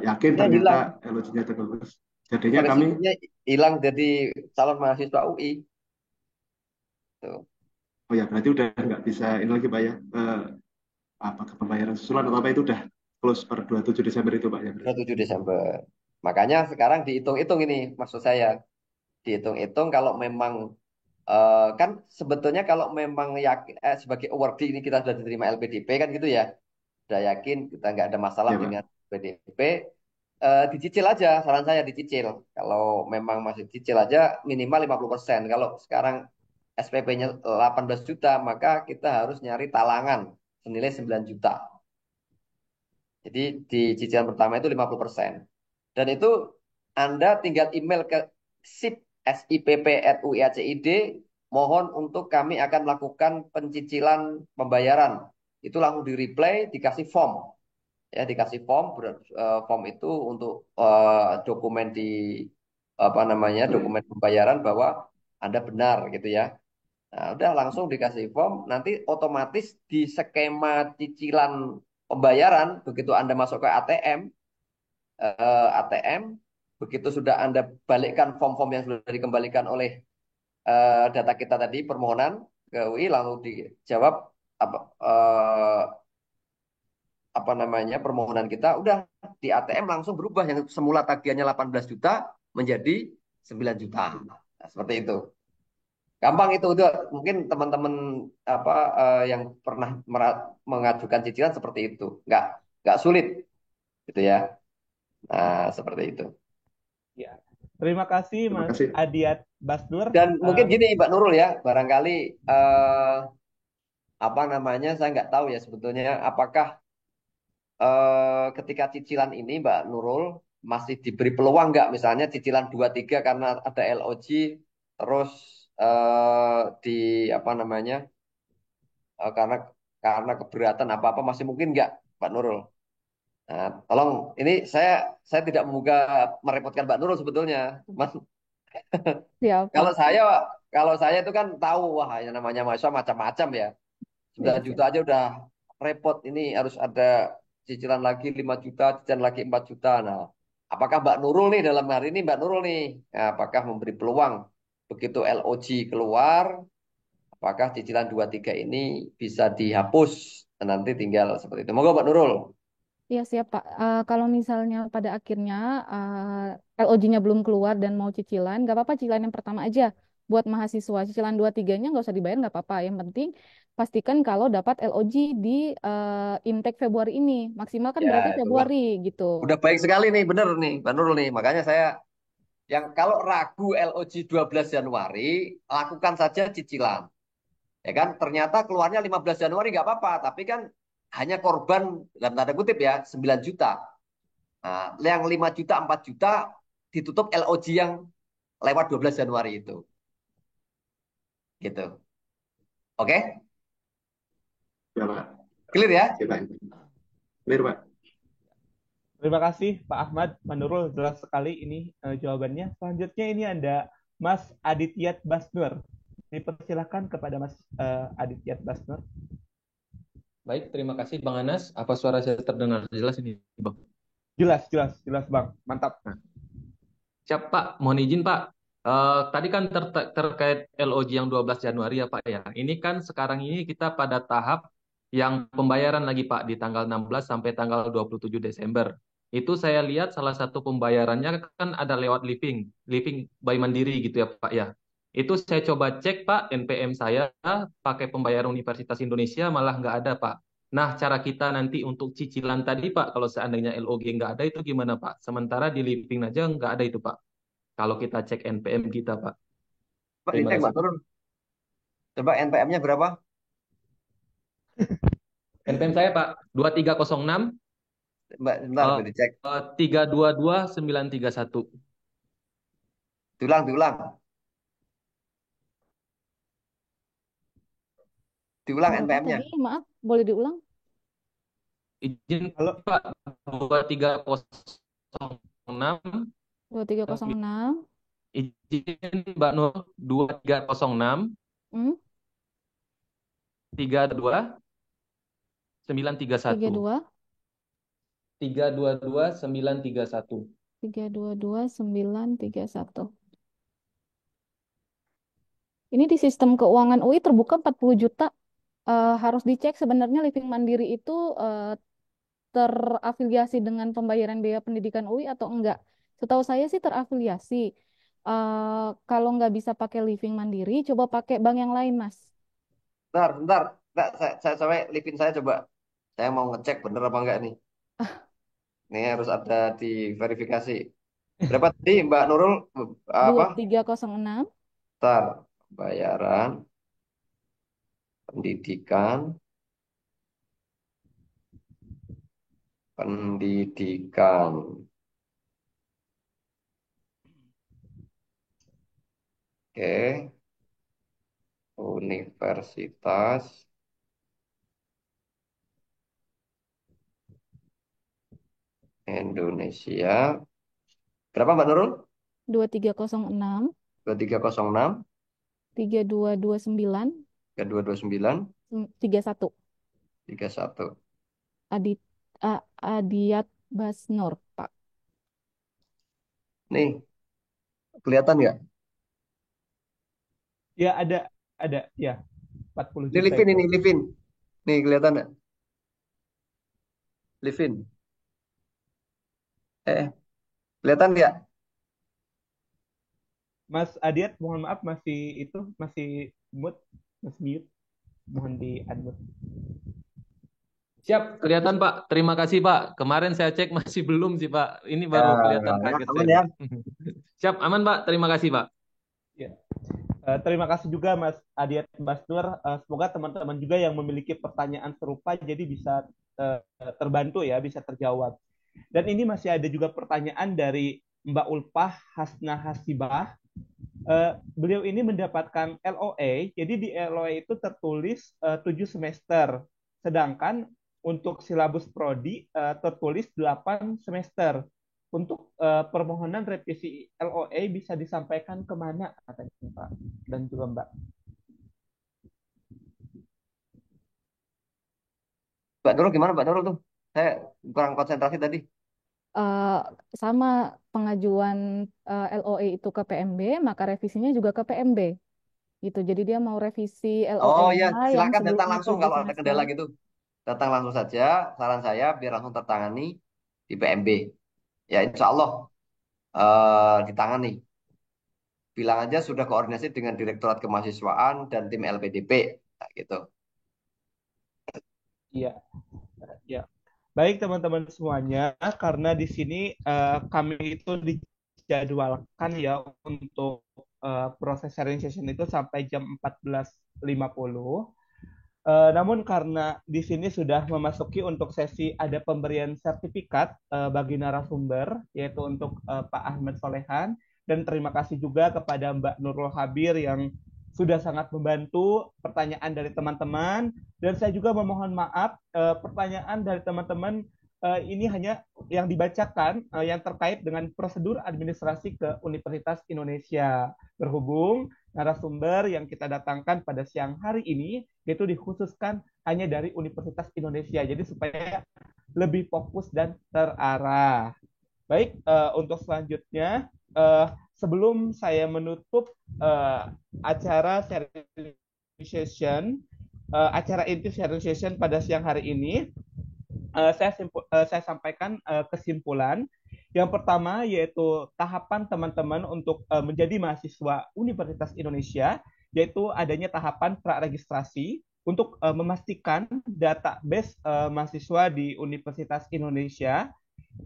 yakin ternyata LOG-nya terbagus. Jadinya kami hilang jadi calon mahasiswa UI. Tuh. Oh ya berarti udah nggak bisa ini lagi Pak ya. Apakah pembayaran susulan atau apa itu udah close per 27 Desember itu Pak ya? 27 Desember. Makanya sekarang dihitung-hitung ini maksud saya. Dihitung-hitung kalau memang kan sebetulnya kalau memang yakin sebagai awardee ini kita sudah diterima LPDP kan gitu ya. Sudah yakin kita nggak ada masalah Ya, dengan LPDP. Dicicil aja, saran saya dicicil. Kalau memang masih cicil aja minimal 50%. Kalau sekarang SPP-nya 18 juta, maka kita harus nyari talangan senilai 9 juta. Jadi di cicilan pertama itu 50%. Dan itu Anda tinggal email ke sipp@uiacid, mohon untuk kami akan melakukan pencicilan pembayaran. Itu langsung di-reply, dikasih form. Ya, dikasih form, form itu untuk dokumen di apa namanya, dokumen pembayaran bahwa Anda benar gitu ya. Nah, udah langsung dikasih form, nanti otomatis di skema cicilan pembayaran begitu Anda masuk ke ATM, begitu sudah Anda balikkan form-form yang sudah dikembalikan oleh data kita tadi permohonan ke UI, lalu dijawab apa apa namanya permohonan kita, udah di ATM langsung berubah yang semula tagihannya 18 juta menjadi 9 juta. Nah, seperti itu. Gampang itu udah mungkin teman-teman apa yang pernah mengajukan cicilan seperti itu. Nggak sulit gitu ya. Nah, seperti itu. Ya. Terima kasih Terima Mas kasih. Adiat Basnur. Dan mungkin gini Mbak Nurul ya, barangkali apa namanya saya nggak tahu ya sebetulnya apakah ketika cicilan ini Mbak Nurul masih diberi peluang nggak misalnya cicilan 2-3 karena ada LOG terus di apa namanya karena keberatan apa-apa masih mungkin nggak Mbak Nurul? Nah, tolong ini saya tidak merepotkan Mbak Nurul sebetulnya. Mas, Siapa? kalau saya itu kan tahu wah yang namanya mahasiswa macam-macam ya. Iya, 9 juta siap. aja udah repot. Ini harus ada cicilan lagi 5 juta, cicilan lagi 4 juta. Nah, apakah Mbak Nurul nih dalam hari ini Mbak Nurul nih, nah, apakah memberi peluang begitu LOG keluar, apakah cicilan 2-3 ini bisa dihapus dan nanti tinggal seperti itu. Moga Mbak Nurul. Iya siap Pak. Kalau misalnya pada akhirnya LOG-nya belum keluar dan mau cicilan, nggak apa-apa cicilan yang pertama aja buat mahasiswa. Cicilan 2-3-nya nggak usah dibayar, nggak apa-apa. Yang penting pastikan kalau dapat LOG di intake Februari ini. Maksimal kan Ya, berarti itu wah, Februari gitu. udah baik sekali nih, bener nih Mbak Nurul nih. Makanya saya yang kalau ragu LOG 12 Januari, lakukan saja cicilan. Ya kan, ternyata keluarnya 15 Januari nggak apa-apa, tapi kan hanya korban dalam tanda kutip ya 9 juta. Nah, yang 5 juta, 4 juta ditutup LOG yang lewat 12 Januari itu. Gitu. Oke? Ya, Pak. Clear ya? Ya, Pak. Clear, Pak. Terima kasih Pak Ahmad, Pak Nurul, jelas sekali ini jawabannya. Selanjutnya ini ada Mas Adityat Basnur. Dipersilakan kepada Mas Adityat Basnur. Baik, terima kasih Bang Anas. Apa suara saya terdengar jelas ini, Bang? Jelas Bang. Mantap. Nah, siap Pak, mohon izin Pak. Tadi kan terkait LOG yang 12 Januari ya Pak ya. Ini kan sekarang ini kita pada tahap yang pembayaran lagi Pak di tanggal 16 sampai tanggal 27 Desember. Itu saya lihat salah satu pembayarannya kan ada lewat living by Mandiri gitu ya Pak ya. Itu saya coba cek Pak, NPM saya pakai pembayaran Universitas Indonesia malah nggak ada Pak. Nah, cara kita nanti untuk cicilan tadi Pak, kalau seandainya LOG nggak ada itu gimana Pak? Sementara di living aja nggak ada itu Pak. Kalau kita cek NPM kita Pak. Coba Terima dicek kasih Mbak Pak. Nurul. Coba NPM-nya berapa? NPM saya Pak 2306 Mbak, bentar, dicek. 322931. Diulang. Diulang Berapa NPM-nya. tadi? Maaf, boleh diulang? Izin Halo. Pak 2306. 2306. Izin Mbak Nur 2306 Hmm? 32 931. 32 322 931. 322 931. Ini di sistem keuangan UI terbuka 40 juta. Harus dicek sebenarnya Living Mandiri itu terafiliasi dengan pembayaran biaya pendidikan UI atau enggak. Setahu saya sih terafiliasi. Kalau nggak bisa pakai Living Mandiri, coba pakai bank yang lain, Mas. Bentar. Nggak, saya living saya coba. Saya mau ngecek bener apa enggak nih. Ini harus ada diverifikasi. Berapa tadi Mbak Nurul? Apa? 2306 Bentar. Pembayaran, pendidikan, pendidikan. Oke, Universitas Indonesia. Berapa Mbak Nurul? 2306 2306 3229 3229 31 31. Adit Adiat Basnur, Pak. Nih, kelihatan nggak? Ya ada ya 40 Ini juta Livin, itu. ini Livin. Nih, kelihatan nggak? Livin. Kelihatan nggak? Mas Adiat, mohon maaf masih mute, masih mute. Mohon di unmute. Siap, kelihatan Pak. Terima kasih Pak. Kemarin saya cek masih belum sih Pak. Ini baru kelihatan kaget Aman saya ya. Pak. Siap, aman Pak. Terima kasih Pak. Ya. Terima kasih juga Mas Adiat Basnur. Semoga teman-teman juga yang memiliki pertanyaan serupa jadi bisa terbantu ya, bisa terjawab. Dan ini masih ada juga pertanyaan dari Mbak Ulpah Hasna Hasibah. Beliau ini mendapatkan LOA, jadi di LOA itu tertulis 7 semester, sedangkan untuk silabus prodi tertulis 8 semester. Untuk permohonan revisi LOA bisa disampaikan kemana katanya Pak dan juga Mbak? Mbak Nurul gimana Mbak Nurul tuh? Saya kurang konsentrasi tadi. Eh, Sama pengajuan LOE itu ke PMB, maka revisinya juga ke PMB. Gitu. Jadi dia mau revisi Oh ya, LOE-nya yang silakan datang sebelumnya langsung 7 kalau ada semester. kendala gitu. Datang langsung saja, saran saya biar langsung tertangani di PMB. Ya insya Allah ditangani. Bilang aja sudah koordinasi dengan Direktorat Kemahasiswaan dan tim LPDP. Nah, gitu. Iya, ya. Baik teman-teman semuanya, karena di sini kami itu dijadwalkan ya untuk proses sharing session itu sampai jam 14.50. Namun karena di sini sudah memasuki untuk sesi ada pemberian sertifikat bagi narasumber, yaitu untuk Pak Ahmad Solehan, dan terima kasih juga kepada Mbak Nurul Habir yang sudah sangat membantu pertanyaan dari teman-teman, dan saya juga memohon maaf pertanyaan dari teman-teman ini hanya yang dibacakan yang terkait dengan prosedur administrasi ke Universitas Indonesia. Berhubung narasumber yang kita datangkan pada siang hari ini itu dikhususkan hanya dari Universitas Indonesia. Jadi supaya lebih fokus dan terarah. Baik, untuk selanjutnya, sebelum saya menutup acara sharing session, acara inti sharing session pada siang hari ini, saya sampaikan kesimpulan. Yang pertama yaitu tahapan teman-teman untuk menjadi mahasiswa Universitas Indonesia, yaitu adanya tahapan praregistrasi untuk memastikan database mahasiswa di Universitas Indonesia.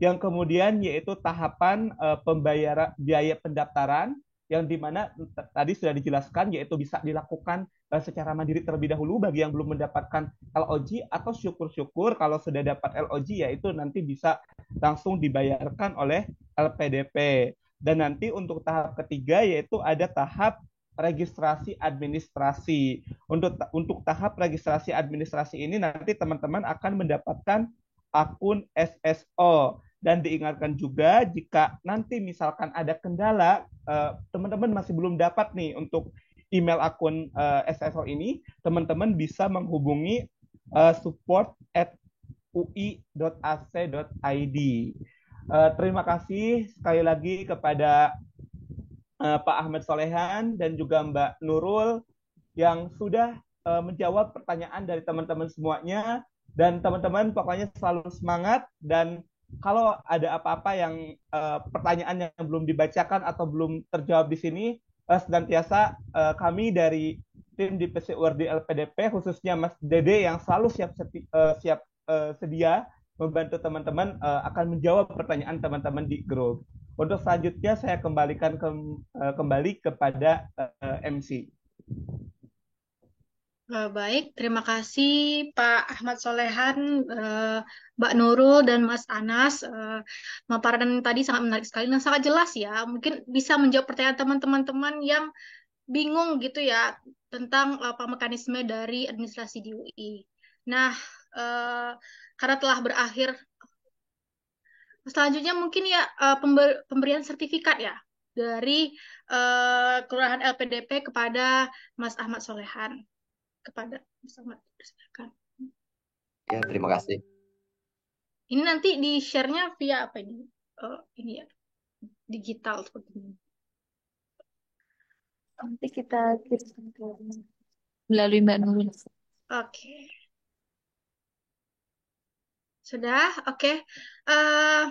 Yang kemudian yaitu tahapan pembayaran biaya pendaftaran yang dimana tadi sudah dijelaskan yaitu bisa dilakukan secara mandiri terlebih dahulu bagi yang belum mendapatkan LOG, atau syukur-syukur kalau sudah dapat LOG yaitu nanti bisa langsung dibayarkan oleh LPDP. Dan nanti untuk tahap ketiga yaitu ada tahap registrasi administrasi. Untuk tahap registrasi administrasi ini nanti teman-teman akan mendapatkan akun SSO. Dan diingatkan juga jika nanti misalkan ada kendala, teman-teman masih belum dapat nih untuk email akun SSO ini, teman-teman bisa menghubungi support@ui.ac.id. Terima kasih sekali lagi kepada Pak Ahmad Solehan dan juga Mbak Nurul yang sudah menjawab pertanyaan dari teman-teman semuanya. Dan teman-teman pokoknya selalu semangat, dan kalau ada apa-apa yang pertanyaan yang belum dibacakan atau belum terjawab di sini, senantiasa kami dari tim di PCURD LPDP khususnya Mas Dede yang selalu siap sedia membantu teman-teman akan menjawab pertanyaan teman-teman di grup. Untuk selanjutnya saya kembalikan kembali kepada MC. Baik, terima kasih Pak Ahmad Solehan, Mbak Nurul, dan Mas Anas. Paparan tadi sangat menarik sekali dan sangat jelas ya. Mungkin bisa menjawab pertanyaan teman-teman yang bingung gitu ya tentang apa mekanisme dari administrasi di UI. Nah, karena telah berakhir, selanjutnya mungkin ya pemberian sertifikat ya dari Kelurahan LPDP kepada Mas Ahmad Solehan. Kepada Mas Ahmad, silakan. Ya, terima kasih. Ini nanti di share-nya via apa ini? Ini ya, digital seperti ini. Nanti kita kirim ke Melalui Mbak Nurul. Oke. Sudah, oke. Eh,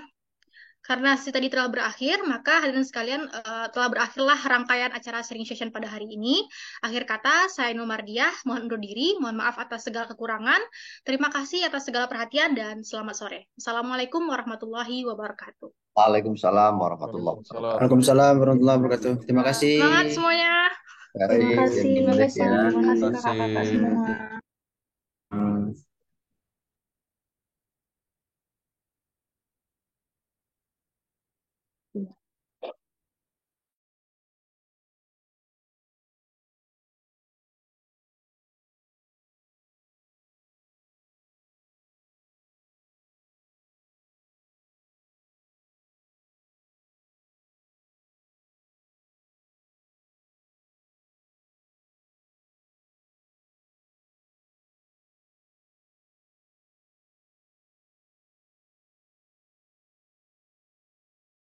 Karena sesi tadi telah berakhir, maka hadirin sekalian telah berakhirlah rangkaian acara sharing session pada hari ini. Akhir kata, saya Nur Mardiah, mohon undur diri, mohon maaf atas segala kekurangan. Terima kasih atas segala perhatian dan selamat sore. Assalamualaikum warahmatullahi wabarakatuh. Waalaikumsalam warahmatullahi wabarakatuh. Waalaikumsalam warahmatullahi wabarakatuh. Terima kasih. Semangat semuanya. Baik, Terima kasih. ya. Terima kasih Terima kakak-kakak kasih. semua.